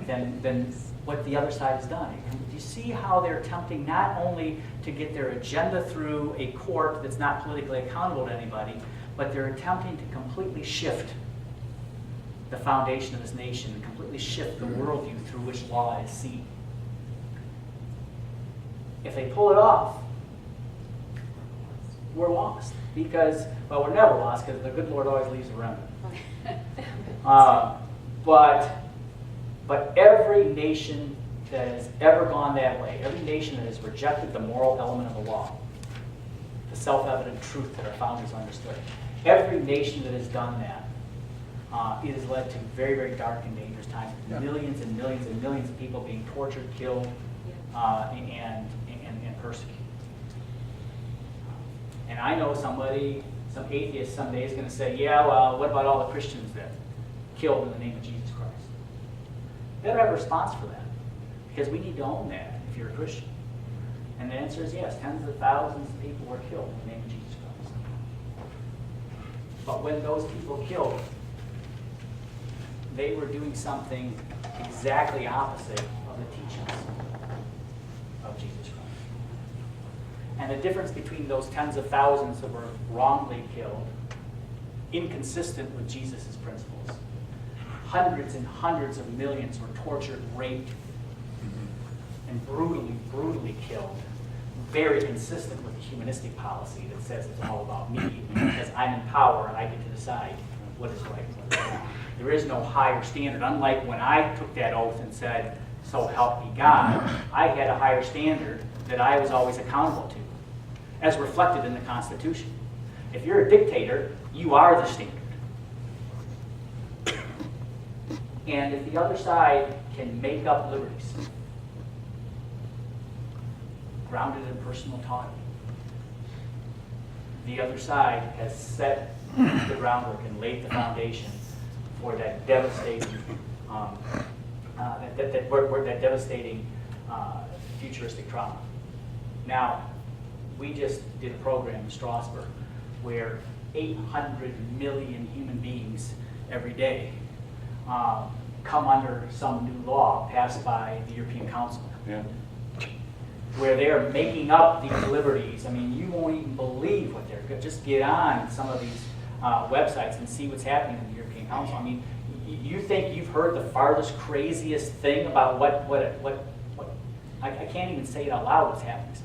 then what the other side has done. And do you see how they're attempting not only to get their agenda through a court that's not politically accountable to anybody, but they're attempting to completely shift the foundation of this nation and completely shift the worldview through which law is seen. If they pull it off, we're lost. Because, well, we're never lost because the good Lord always leaves a remnant. But every nation that has ever gone that way, every nation that has rejected the moral element of the law, to self-evident truth that our founders understood. Every nation that has done that, it has led to very, very dark and dangerous times. Millions and millions and millions of people being tortured, killed, and persecuted. And I know somebody, some atheist someday is going to say, yeah, well, what about all the Christians that killed in the name of Jesus Christ? You better have a response for that, because we need to own that if you're a Christian. And the answer is yes, tens of thousands of people were killed in the name of Jesus Christ. But when those people killed, they were doing something exactly opposite of the teachings of Jesus Christ. And the difference between those tens of thousands that were wrongly killed, inconsistent with Jesus' principles, hundreds and hundreds of millions were tortured, raped, and brutally, brutally killed, very consistent with the humanistic policy that says it's all about me, because I'm in power and I get to decide what is right and what is wrong. There is no higher standard. Unlike when I took that oath and said, so help me God, I had a higher standard that I was always accountable to, as reflected in the Constitution. If you're a dictator, you are the standard. And if the other side can make up liberties, grounded in personal autonomy, the other side has set the groundwork and laid the foundation for that devastating, that devastating futuristic trauma. Now, we just did a program in Strasbourg where 800 million human beings every day come under some new law passed by the European Council. Yeah. Where they're making up these liberties. I mean, you won't even believe what they're good. Just get on some of these websites and see what's happening in the European Council. I mean, you think you've heard the farthest, craziest thing about what I can't even say it out loud what's happening.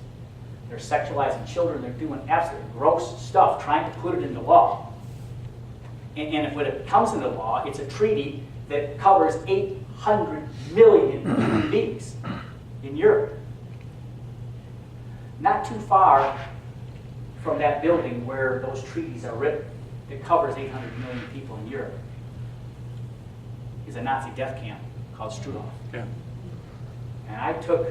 They're sexualizing children. They're doing absolutely gross stuff, trying to put it into law. And when it comes into law, it's a treaty that covers 800 million human beings in Europe. Not too far from that building where those treaties are written, that covers 800 million people in Europe, is a Nazi death camp called Strudhof. Yeah. And I took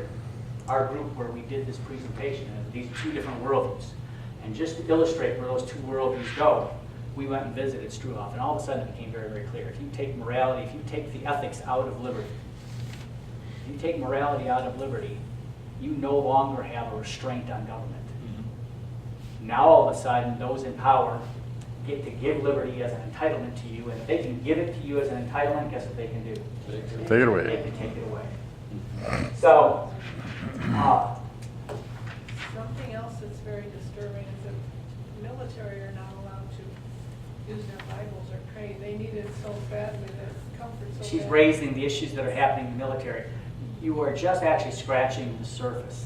our group where we did this presentation of these two different worldviews. And just to illustrate where those two worldviews go, we went and visited Strudhof, and all of a sudden it became very, very clear. If you take morality, if you take the ethics out of liberty, if you take morality out of liberty, you no longer have a restraint on government. Mm-hmm. Now all of a sudden, those in power get to give liberty as an entitlement to you, and if they can give it to you as an entitlement, guess what they can do? Take it away. They can take it away. So, Something else that's very disturbing is that military are not allowed to use their Bibles or pray. They need it so badly, their comfort so she's badly. raising the issues that are happening in the military. You are just actually scratching the surface.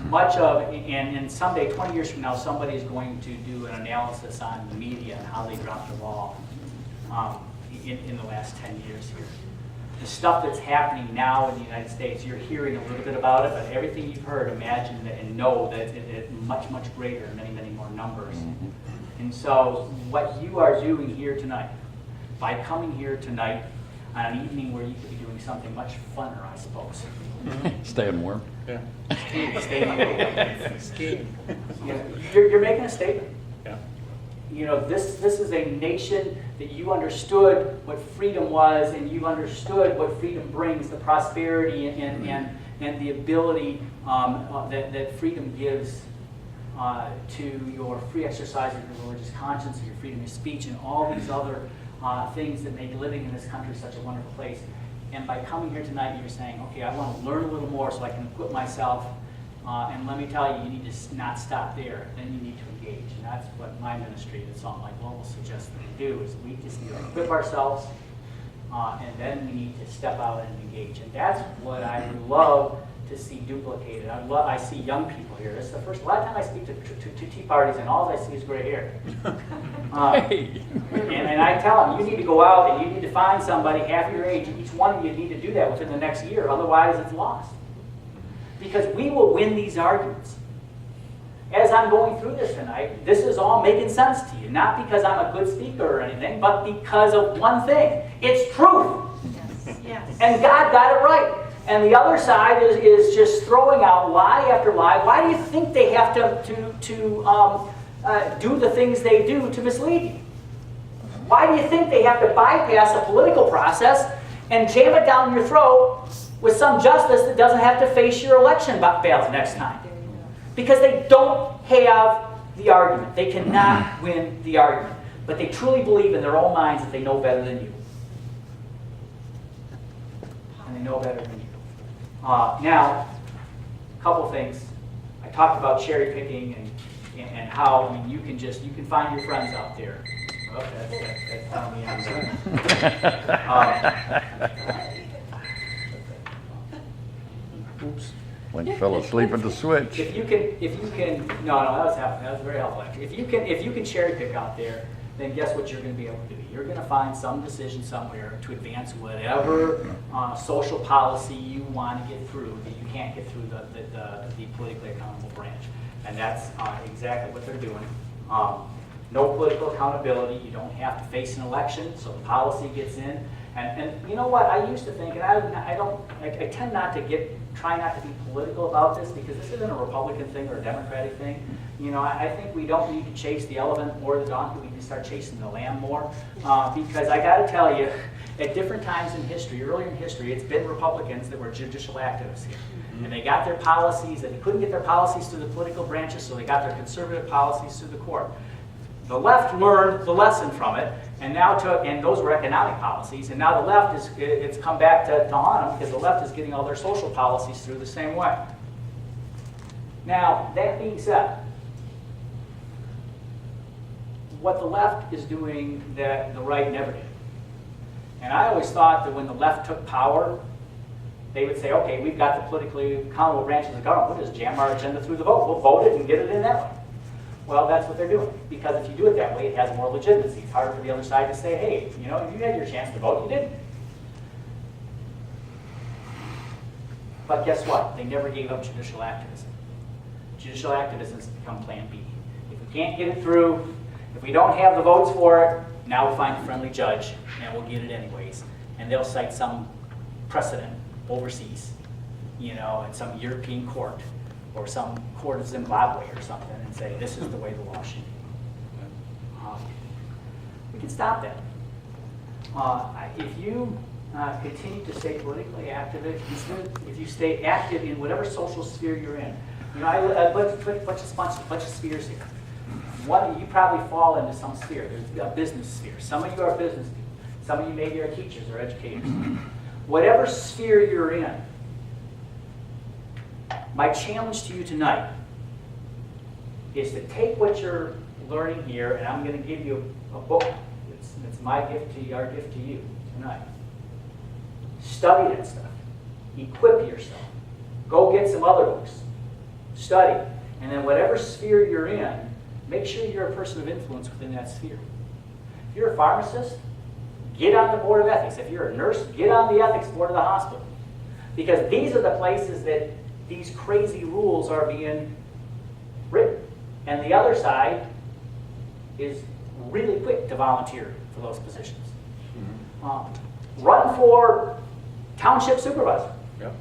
Much of, and someday, 20 years from now, somebody is going to do an analysis on the media and how they dropped the ball in the last 10 years here. The stuff that's happening now in the United States, you're hearing a little bit about it, but everything you've heard, imagine that and know that it's much, much greater, many, many more numbers. And so what you are doing here tonight, by coming here tonight on an evening where you could be doing something much funner, I suppose. Staying warm. Yeah. Skiing. You're making a statement. Yeah. You know, this is a nation that you understood what freedom was, and you understood what freedom brings, the prosperity and the ability that freedom gives to your free exercise of your religious conscience, your freedom of speech, and all these other things that make living in this country such a wonderful place. And by coming here tonight, you're saying, okay, I want to learn a little more so I can equip myself. And let me tell you, you need to not stop there. Then you need to engage. And that's what my ministry at Salt Lake Global suggests that we do, is we just need to equip ourselves, and then we need to step out and engage. And that's what I would love to see duplicated. I see young people here. This is the first, a lot of times I speak to tea parties, and all I see is gray hair. And I tell them, you need to go out and you need to find somebody half your age. Each one of you need to do that within the next year. Otherwise, it's lost. Because we will win these arguments. as I'm going through this tonight, this is all making sense to you. Not because I'm a good speaker or anything, but because of one thing. It's truth. Yes. And God got it right. And the other side is just throwing out lie after lie. Why do you think they have to do the things they do to mislead you? Why do you think they have to bypass a political process and jam it down your throat with some justice that doesn't have to face your election battles next time? Because they don't have the argument. They cannot win the argument. But they truly believe in their own minds that they know better than you. And they know better than you. Now, a couple things. I talked about cherry picking and how, I mean, you can find your friends out there. Oh, that's telling me Oops. Link fell asleep at the switch. If you can, no, that was very helpful actually. If you can cherry pick out there, then guess what you're going to be able to do? You're going to find some decision somewhere to advance whatever social policy you want to get through that you can't get through the politically accountable branch. And that's exactly what they're doing. No political accountability. You don't have to face an election, so the policy gets in. And you know what? I used to think, and I tend not to try not to be political about this because this isn't a Republican thing or a Democratic thing. You know, I think we don't need to chase the elephant or the donkey. We need to start chasing the lamb more. Because I got to tell you, at different times in history, earlier in history, it's been Republicans that were judicial activists here. And they got their policies, and they couldn't get their policies through the political branches, so they got their conservative policies through the court. The left learned the lesson from it, and those were economic policies, and now the left it's come back to haunt them because the left is getting all their social policies through the same way. Now, that being said, what the left is doing that the right never did. And I always thought that when the left took power, they would say, okay, we've got the politically accountable branches of government. We'll just jam our agenda through the vote. We'll vote it and get it in that way. Well, that's what they're doing. Because if you do it that way, it has more legitimacy. It's harder for the other side to say, hey, you know, you had your chance to vote, you didn't. But guess what? They never gave up judicial activism. Judicial activism has become Plan B. If we can't get it through, if we don't have the votes for it, now we'll find a friendly judge, and we'll get it anyways. And they'll cite some precedent overseas, you know, in some European court, or some court of Zimbabwe or something, and say, this is the way the law should be. We can stop that. If you continue to stay politically active, if you stay active in whatever social sphere you're in, you know, let's put a bunch of spheres here. You probably fall into some sphere. There's a business sphere. Some of you are business people. Some of you maybe are teachers or educators. Whatever sphere you're in, my challenge to you tonight is to take what you're learning here, and I'm going to give you a book. It's my gift to you, our gift to you tonight. Study that stuff. Equip yourself. Go get some other books. Study. And then whatever sphere you're in, make sure you're a person of influence within that sphere. If you're a pharmacist, get on the board of ethics. If you're a nurse, get on the ethics board of the hospital. Because these are the places that these crazy rules are being written. And the other side is really quick to volunteer for those positions. Run for township supervisor. Yep.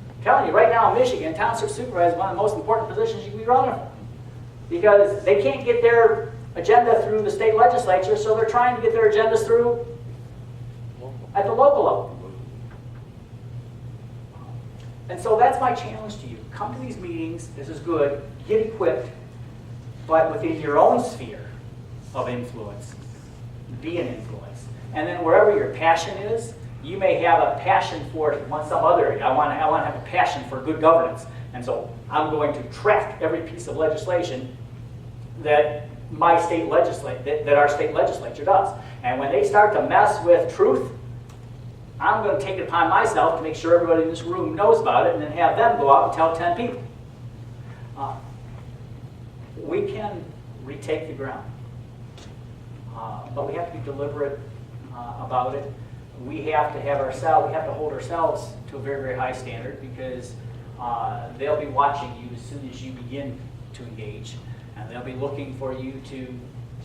I'm telling you, right now in Michigan, township supervisor is one of the most important positions you can be running for. Because they can't get their agenda through the state legislature, so they're trying to get their agendas through at the local level. And so that's my challenge to you. Come to these meetings, this is good, get equipped, but within your own sphere of influence, be an influence. And then wherever your passion is, you may have a passion for some other area. I want to have a passion for good governance. And so I'm going to track every piece of legislation that our state legislature does. And when they start to mess with truth, I'm going to take it upon myself to make sure everybody in this room knows about it and then have them go out and tell 10 people. We can retake the ground, but we have to be deliberate about it. We have to hold ourselves to a very, very high standard because they'll be watching you as soon as you begin to engage. And they'll be looking for you to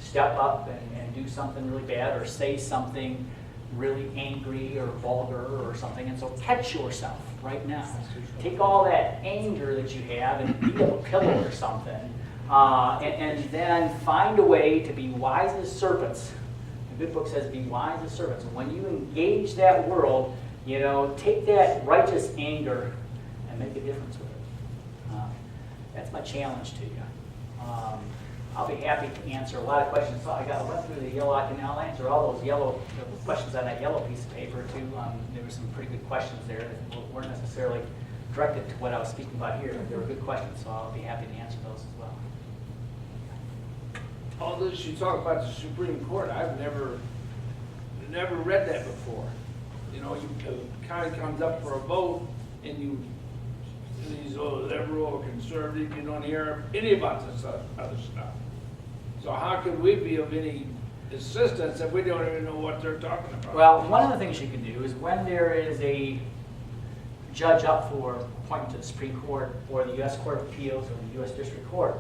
step up and do something really bad or say something really angry or vulgar or something. And so catch yourself right now. Take all that anger that you have and beat up a pillow or something. And then find a way to be wise as serpents. The good book says be wise as serpents. And when you engage that world, take that righteous anger and make a difference with it. That's my challenge to you. I'll be happy to answer a lot of questions. So I went through the yellow. I'll answer all those yellow questions on that yellow piece of paper too. There were some pretty good questions there that weren't necessarily directed to what I was speaking about here. They were good questions, so I'll be happy to answer those as well. All this you talk about the Supreme Court, I've never read that before. You kind of comes up for a vote, and these liberal or conservative, you don't hear any about this other stuff. So how can we be of any assistance if we don't even know what they're talking about? Well, one of the things you can do is when there is a judge up for appointment to the Supreme Court or the U.S. Court of Appeals or the U.S. District Court,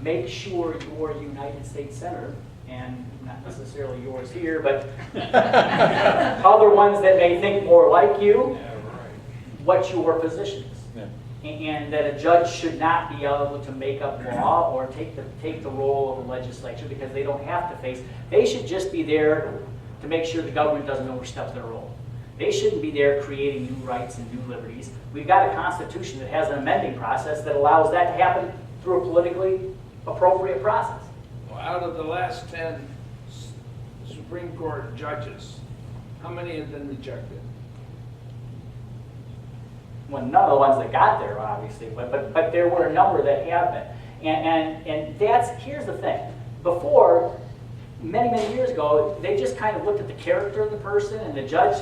make sure your United States Senator, and not necessarily yours here, but other ones that may think more like you, what your position is. And that a judge should not be able to make up law or take the role of the legislature because they don't have to face. They should just be there to make sure the government doesn't overstep their role. They shouldn't be there creating new rights and new liberties. We've got a Constitution that has an amending process that allows that to happen through a politically appropriate process. Well, out of the last 10 Supreme Court judges, how many have been rejected? Well, none of the ones that got there, obviously, but there were a number that have been. And here's the thing. Before, many years ago, they just kind of looked at the character of the person and the judge.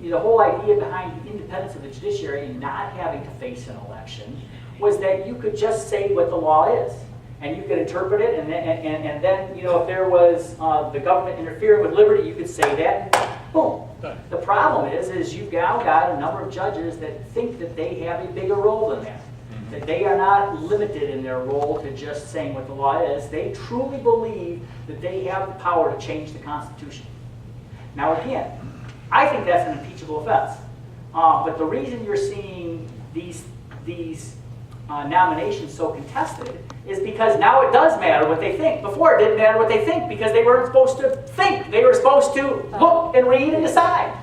The whole idea behind the independence of the judiciary and not having to face an election was that you could just say what the law is. And you could interpret it, and then if there was the government interfering with liberty, you could say that, and boom. The problem is you've now got a number of judges that think that they have a bigger role than that. That they are not limited in their role to just saying what the law is. They truly believe that they have the power to change the Constitution. Now again, I think that's an impeachable offense. But the reason you're seeing these nominations so contested is because now it does matter what they think. Before it didn't matter what they think because they weren't supposed to think. They were supposed to look and read and decide.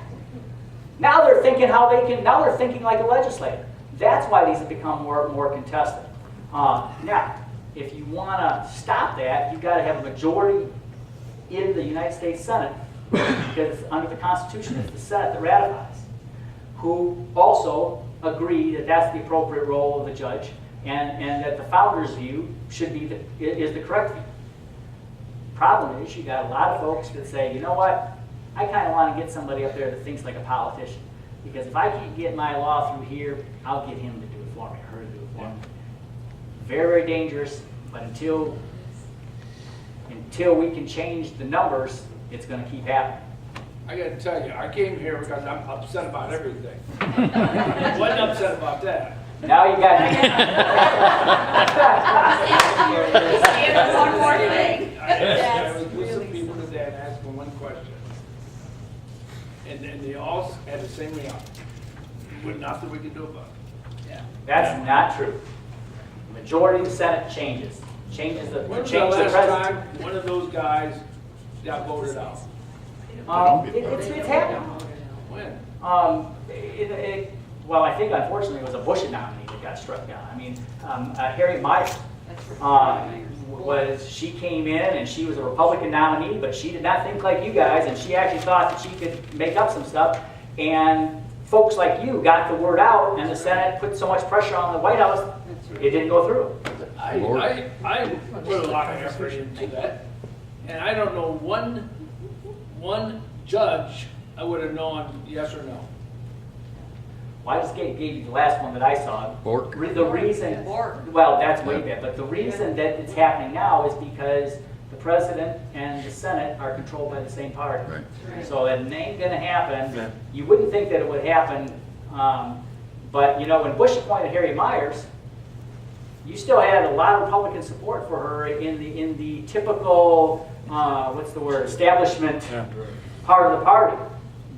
Now they're thinking now they're thinking like a legislator. That's why these have become more contested. Now, if you want to stop that, you've got to have a majority in the United States Senate, because under the Constitution it's the Senate that ratifies, who also agree that that's the appropriate role of the judge, and that the founders' view is the correct view. Problem is, you got a lot of folks that say, you know what, I kind of want to get somebody up there that thinks like a politician, because if I can't get my law through here, I'll get him to do it for me, or her to do it for me. Very dangerous, but until we can change the numbers, it's going to keep happening. I got to tell you, I came here because I'm upset about everything. I wasn't upset about that. Now you got One more thing. I was with some people today and asked them one question. And they all had the same reaction. With nothing we can do about it. That's not true. The majority of the Senate changes When was the president. last time one of those guys got voted out? It's happening. When? Well, I think unfortunately it was a Bush nominee that got struck down. I mean, Harry Myers she came in and she was a Republican nominee, but she did not think like you guys, and she actually thought that she could make up some stuff. And folks like you got the word out, and the Senate put so much pressure on the White House, it didn't go through. I put a lot of effort into that, and I don't know one judge I would have known yes or no. Well, I just gave you the last one that I saw. Bork. The reason, well, that's way bad, but the reason that it's happening now is because the president and the Senate are controlled by the same party. Right. So it ain't gonna happen. You wouldn't think that it would happen, but when Bush appointed Harry Myers, you still had a lot of Republican support for her in the typical, what's the word, establishment part of the party.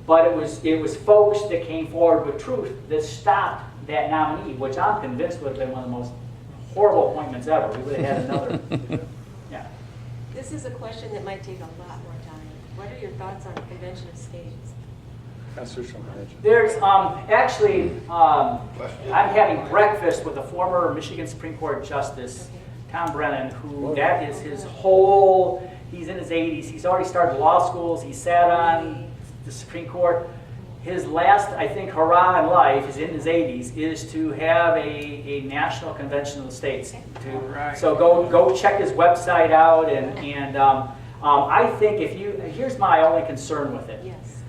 But it was folks that came forward with truth that stopped that nominee, which I'm convinced would have been one of the most horrible appointments ever. We would have had another. Yeah. This is a question that might take a lot more time. What are your thoughts on the Convention of States? Constitutional convention. There's actually, I'm having breakfast with a former Michigan Supreme Court Justice, Tom Brennan, who that is his whole, he's in his 80s. He's already started law schools. He sat on the Supreme Court. His last, I think, hurrah in life is in his 80s, is to have a national convention of the states. So go check his website out, and I think here's my only concern with it. Yes.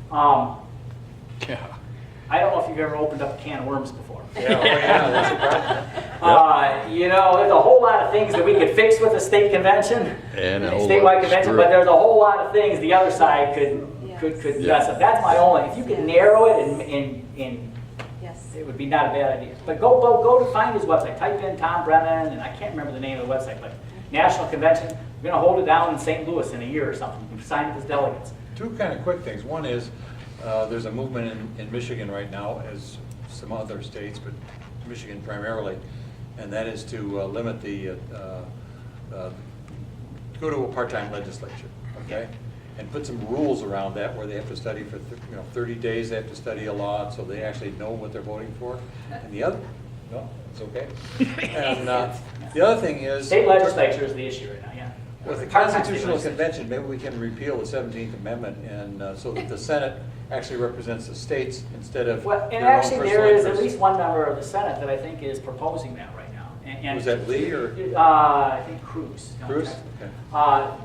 I don't know if you've ever opened up a can of worms before. That's a problem. You know, there's a whole lot of things that we could fix with a state convention, And a a whole statewide lot convention, strict. but there's a whole lot of things the other side could mess up. That's my only. If you could narrow it and Yes. it would be not a bad idea. But go to find his website. Type in Tom Brennan, and I can't remember the name of the website, but National Convention. We're going to hold it down in St. Louis in a year or something. You can sign up as delegates. Two kind of quick things. One is, there's a movement in Michigan right now, as some other states, but Michigan primarily, and that is to limit the, go to a part-time legislature, okay? And put some rules around that where they have to study for 30 days, they have to study a law, so they actually know what they're voting for. And the other, no, it's okay. And the other thing is, State legislature is the issue right now, yeah. with the Part-time state Constitutional legislature. Convention, maybe we can repeal the 17th Amendment, and so that the Senate actually represents the states instead of Well, and their own actually, personal there is at interests. least one member of the Senate that I think is proposing that right now. And Was that Lee or? I think Cruz. No, Cruz? okay. Okay.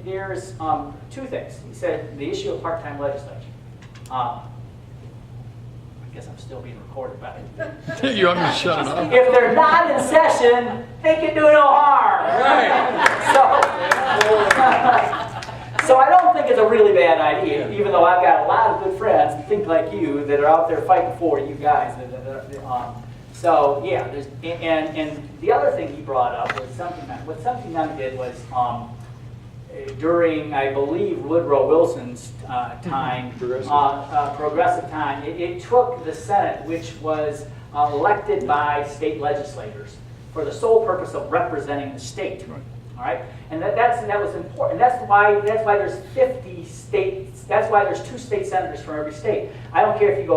There's two things. He said the issue of part-time legislature. I guess I'm still being recorded, but You want me to shut up? if they're not in session, they can do no harm. So I don't think it's a really bad idea, even though I've got a lot of good friends that think like you that are out there fighting for you guys. So yeah, there's, and the other thing he brought up was something Mem did was during, I believe, Woodrow Wilson's time, progressive time, it took the Senate, which was elected by state legislators for the sole purpose of representing the state. All right, and that was important. That's why there's 50 states. That's why there's 2 state senators from every state. I don't care if you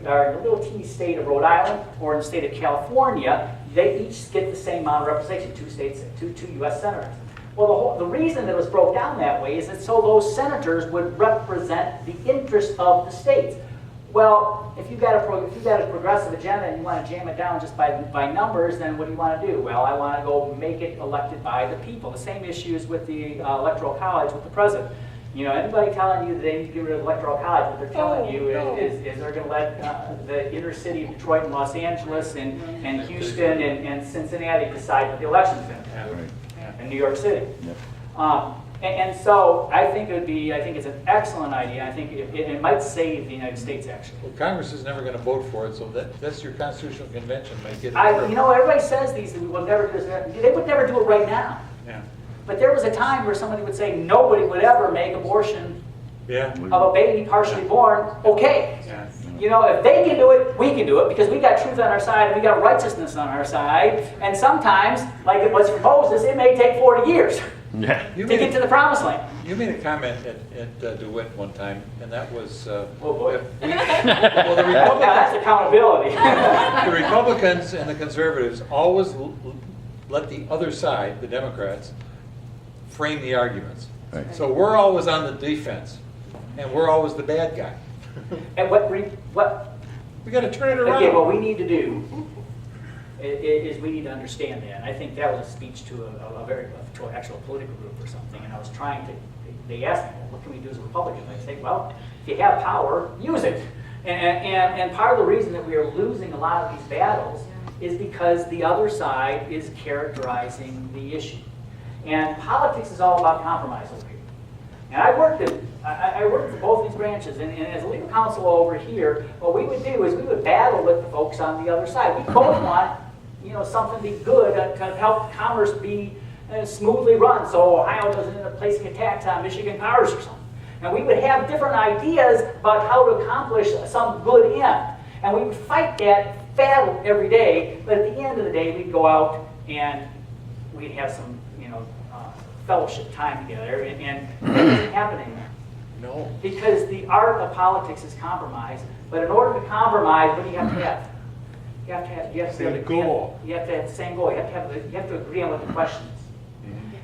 are in the little teeny state of Rhode Island or in the state of California. They each get the same amount of representation. 2 U.S. senators. Well, the reason that it was broke down that way is that so those senators would represent the interest of the states. Well, if you've got a progressive agenda and you want to jam it down just by numbers, then what do you want to do? Well, I want to go make it elected by the people. The same issues with the Electoral College with the president. You know, anybody telling you that they need to get rid of the Electoral College, what they're telling you is they're going to let the inner city of Detroit and Los Angeles and Houston and Cincinnati decide what the election's going to be. In New York City. And so I think it's an excellent idea. I think it might save the United States, actually. Well, Congress is never going to vote for it, so that's your Constitutional Convention might get it through. You know, everybody says these, we will never do this. They would never do it right now. Yeah. But there was a time where somebody would say nobody would ever make abortion of a baby partially born okay. Yeah. You know, if they can do it, we can do it because we got truth on our side and we got righteousness on our side. And sometimes, like it was for Moses, it may take 40 years to get to the promised land. You made a comment at DeWitt one time, and that was, Oh boy. well, the Now, that's accountability. The Republicans and the conservatives always let the other side, the Democrats, frame the arguments. Right. So we're always on the defense, and we're always the bad guy. And what We got to turn it around. again, what we need to do is we need to understand that. And I think that was a speech to to an actual political group or something. And I was trying to. They asked me, well, what can we do as a Republican? And I say, well, if you have power, use it. And part of the reason that we are losing a lot of these battles is because the other side is characterizing the issue. And politics is all about compromise over here. And I worked for both these branches, and as a legal counsel over here, what we would do is we would battle with the folks on the other side. We both want something be good to help commerce be smoothly run, so Ohio doesn't end up placing a tax on Michigan cars or something. And we would have different ideas about how to accomplish some good end. And we would fight that battle every day, but at the end of the day, we'd go out and we'd have some, fellowship time together, and that doesn't happen anymore. No. Because the art of politics is compromise, but in order to compromise, what do you have to have? You have to have the Same goal. You have to have the same goal. You have to agree on what the question is.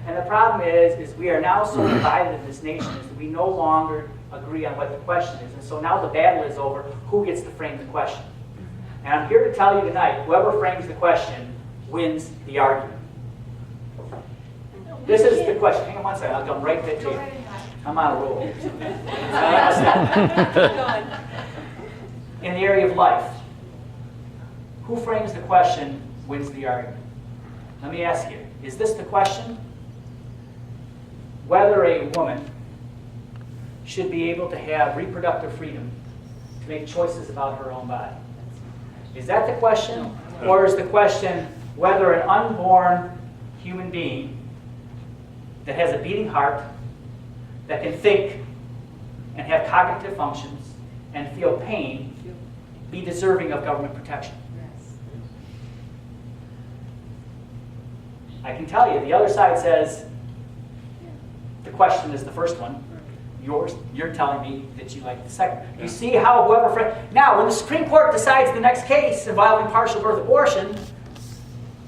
And the problem is we are now so divided in this nation is that we no longer agree on what the question is. And so now the battle is over, who gets to frame the question. And I'm here to tell you tonight, whoever frames the question wins the argument. This is the question. Hang on one second, I'll come right to you. I'm on a roll. In the area of life, who frames the question wins the argument. Let me ask you, is this the question? Whether a woman should be able to have reproductive freedom to make choices about her own body. Is that the question? Or is the question whether an unborn human being that has a beating heart, that can think and have cognitive functions and feel pain, be deserving of government protection? I can tell you, the other side says, the question is the first one. You're telling me that you like the second. You see how whoever... Now, when the Supreme Court decides the next case involving partial birth abortion,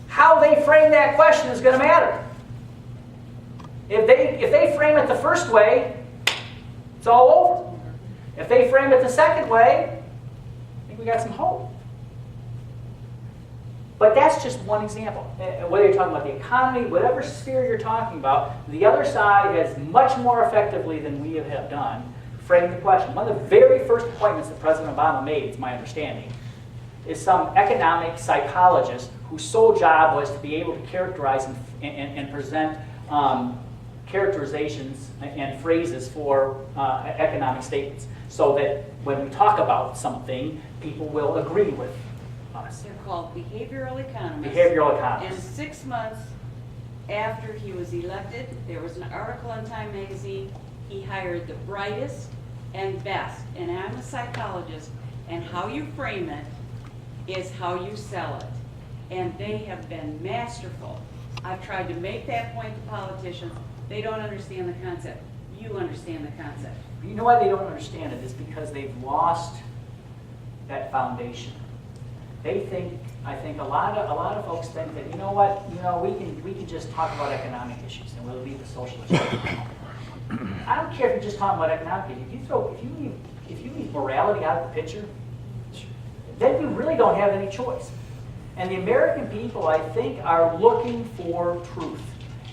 how they frame that question is going to matter. If they frame it the first way, it's all over. If they frame it the second way, I think we got some hope. But that's just one example. Whether you're talking about the economy, whatever sphere you're talking about, the other side has much more effectively than we have done framed the question. One of the very first appointments that President Obama made, it's my understanding, is some economic psychologist whose sole job was to be able to characterize and present characterizations and phrases for economic statements, so that when we talk about something, people will agree with us. They're called behavioral economists. Behavioral economists. And 6 months after he was elected, there was an article in Time magazine. He hired the brightest and best. And I'm a psychologist, and how you frame it is how you sell it. And they have been masterful. I've tried to make that point to politicians. They don't understand the concept. You understand the concept. You know why they don't understand it? It's because they've lost that foundation. They think, I think a lot of folks think that, you know what, we can just talk about economic issues and we'll leave the social issues. I don't care if you're just talking about economic issues. If you leave morality out of the picture, then you really don't have any choice. And the American people, I think, are looking for truth.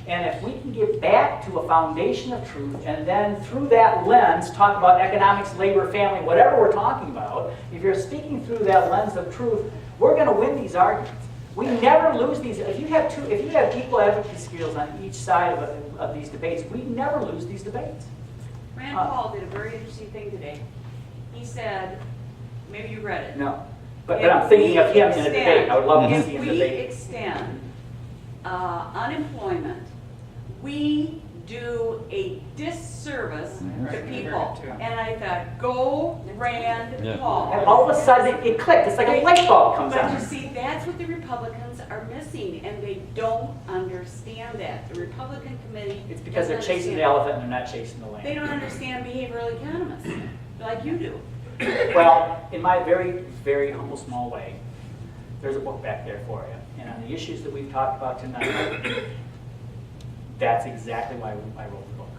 And if we can get back to a foundation of truth and then through that lens talk about economics, labor, family, whatever we're talking about, if you're speaking through that lens of truth, we're going to win these arguments. We never lose these. If you have equal advocacy skills on each side of these debates, we never lose these debates. Rand Paul did a very interesting thing today. He said, maybe you read it. No. But I'm thinking of him in a debate. I would love to see him in a If we debate. extend unemployment, we do a disservice to people. And I thought, go Rand Paul. And all of a sudden it clicked. It's like a light bulb comes But on. you see, that's what the Republicans are missing, and they don't understand that. The Republican committee It's because they're doesn't chasing the understand. elephant and they're not chasing the lamb. They don't understand behavioral economists, like you do. Well, in my very, very humble, small way, there's a book back there for you. And on the issues that we've talked about tonight, that's exactly why I wrote the book.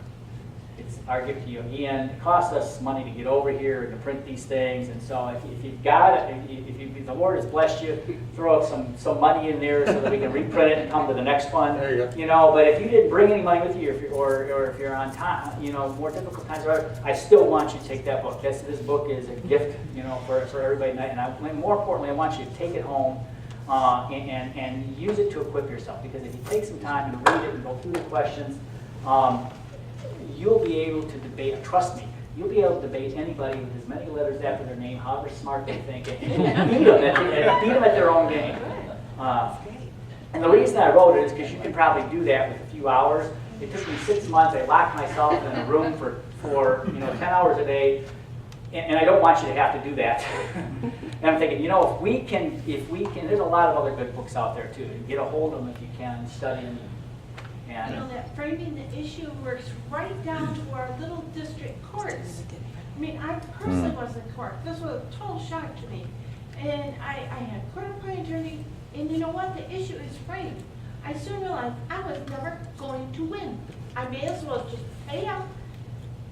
It's our gift to you. And it costs us money to get over here and to print these things. And so if you've got it, if the Lord has blessed you, throw out some money in there so that we can reprint it and come to the next one. There you go. You know, but if you didn't bring any money with you, or if you're on time, more difficult times, I still want you to take that book. This book is a gift, for everybody tonight. And more importantly, I want you to take it home and use it to equip yourself. Because if you take some time to read it and go through the questions, you'll be able to debate. Trust me, you'll be able to debate anybody with as many letters after their name, however smart they think, and beat them at their own game. And the reason I wrote it is because you can probably do that with a few hours. It took me 6 months. I locked myself in a room for 10 hours a day, and I don't want you to have to do that. And I'm thinking, if we can, there's a lot of other good books out there too. Get a hold of them if you can, study them. And That framing the issue works right down to our little district courts. I mean, I personally was in court. This was a total shock to me. And I had a court-appointed attorney, and you know what? The issue is framed. I soon realized I was never going to win. I may as well just pay up,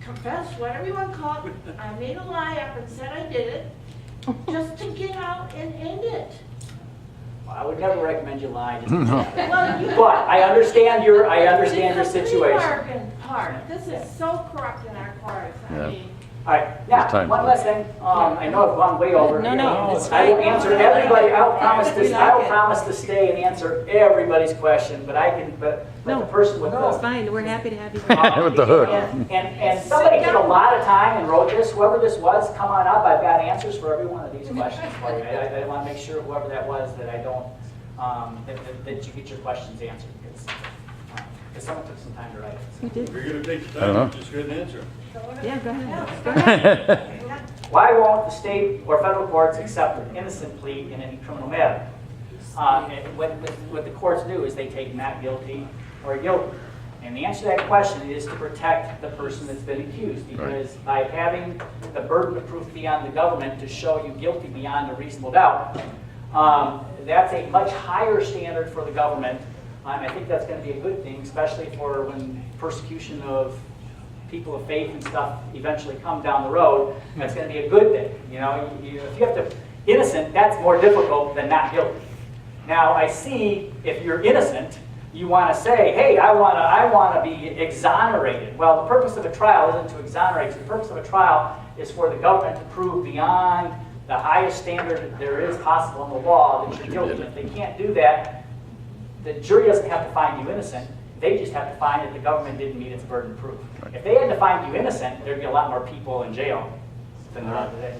confess, whatever you want to call it. I made a lie up and said I did it, just to get out and end it. I would never recommend you lie. Well, But I understand your Because the plea situation. bargain part, this is so corrupt in our courts. Yeah. I mean, All right, now, time one for last thing. I know I've gone way over. No, no, it's I will fine. answer everybody. I will promise We to. like I will it. promise to stay and answer everybody's question. But No, the person with it's the fine, we're happy to have you. With the hook. and somebody took a lot of time and wrote this. Whoever this was, come on up. I've got answers for every one of these questions for you. I want to make sure whoever that was that I don't that you get your questions answered because someone took some time to write it. You If did. you're gonna take the I don't know. time, just go ahead and answer them. Yeah, go ahead. Go ahead. Why won't the state or federal courts accept an innocent plea in any criminal matter? And what the courts do is they take not guilty or guilty. And the answer to that question is to protect the person that's been accused, because by having the burden of proof be on the government to show you guilty beyond a reasonable doubt, that's a much higher standard for the government. And I think that's going to be a good thing, especially for when persecution of people of faith and stuff eventually come down the road. That's going to be a good thing. If you have to innocent, that's more difficult than not guilty. Now I see if you're innocent, you want to say, hey, I want to be exonerated. Well, the purpose of a trial isn't to exonerate. The purpose of a trial is for the government to prove beyond the highest standard there is possible in the law that you're guilty. If they can't do that, the jury doesn't have to find you innocent. They just have to find that the government didn't meet its burden of proof. If they had to find you innocent, there'd be a lot more people in jail than there are today.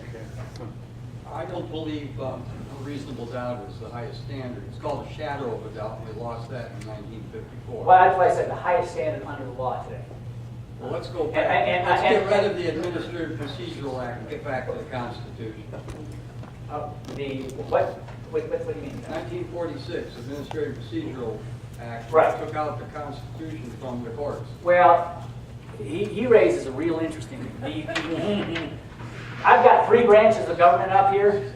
I don't believe a reasonable doubt is the highest standard. It's called a shadow of a doubt, and we lost that in 1954. Well, that's why I said the highest standard under the law today. Well, let's go back. Let's get rid of the Administrative Procedural Act and get back to the Constitution. What do you mean? 1946, Administrative Procedural Act Right. took out the Constitution from the courts. Well, he raises a real interesting thing. I've got 3 branches of government up here.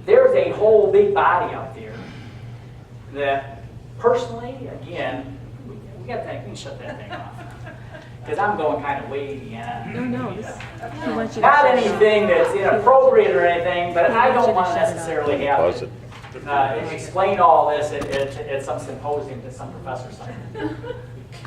There's a whole big body out there that, personally, again, we got that. We can shut that thing off because I'm going kind of way beyond. No, I want you to Not shut it off. anything that's inappropriate or anything, but I don't want to necessarily have Pause to explain all this at some symposium to some professor somewhere.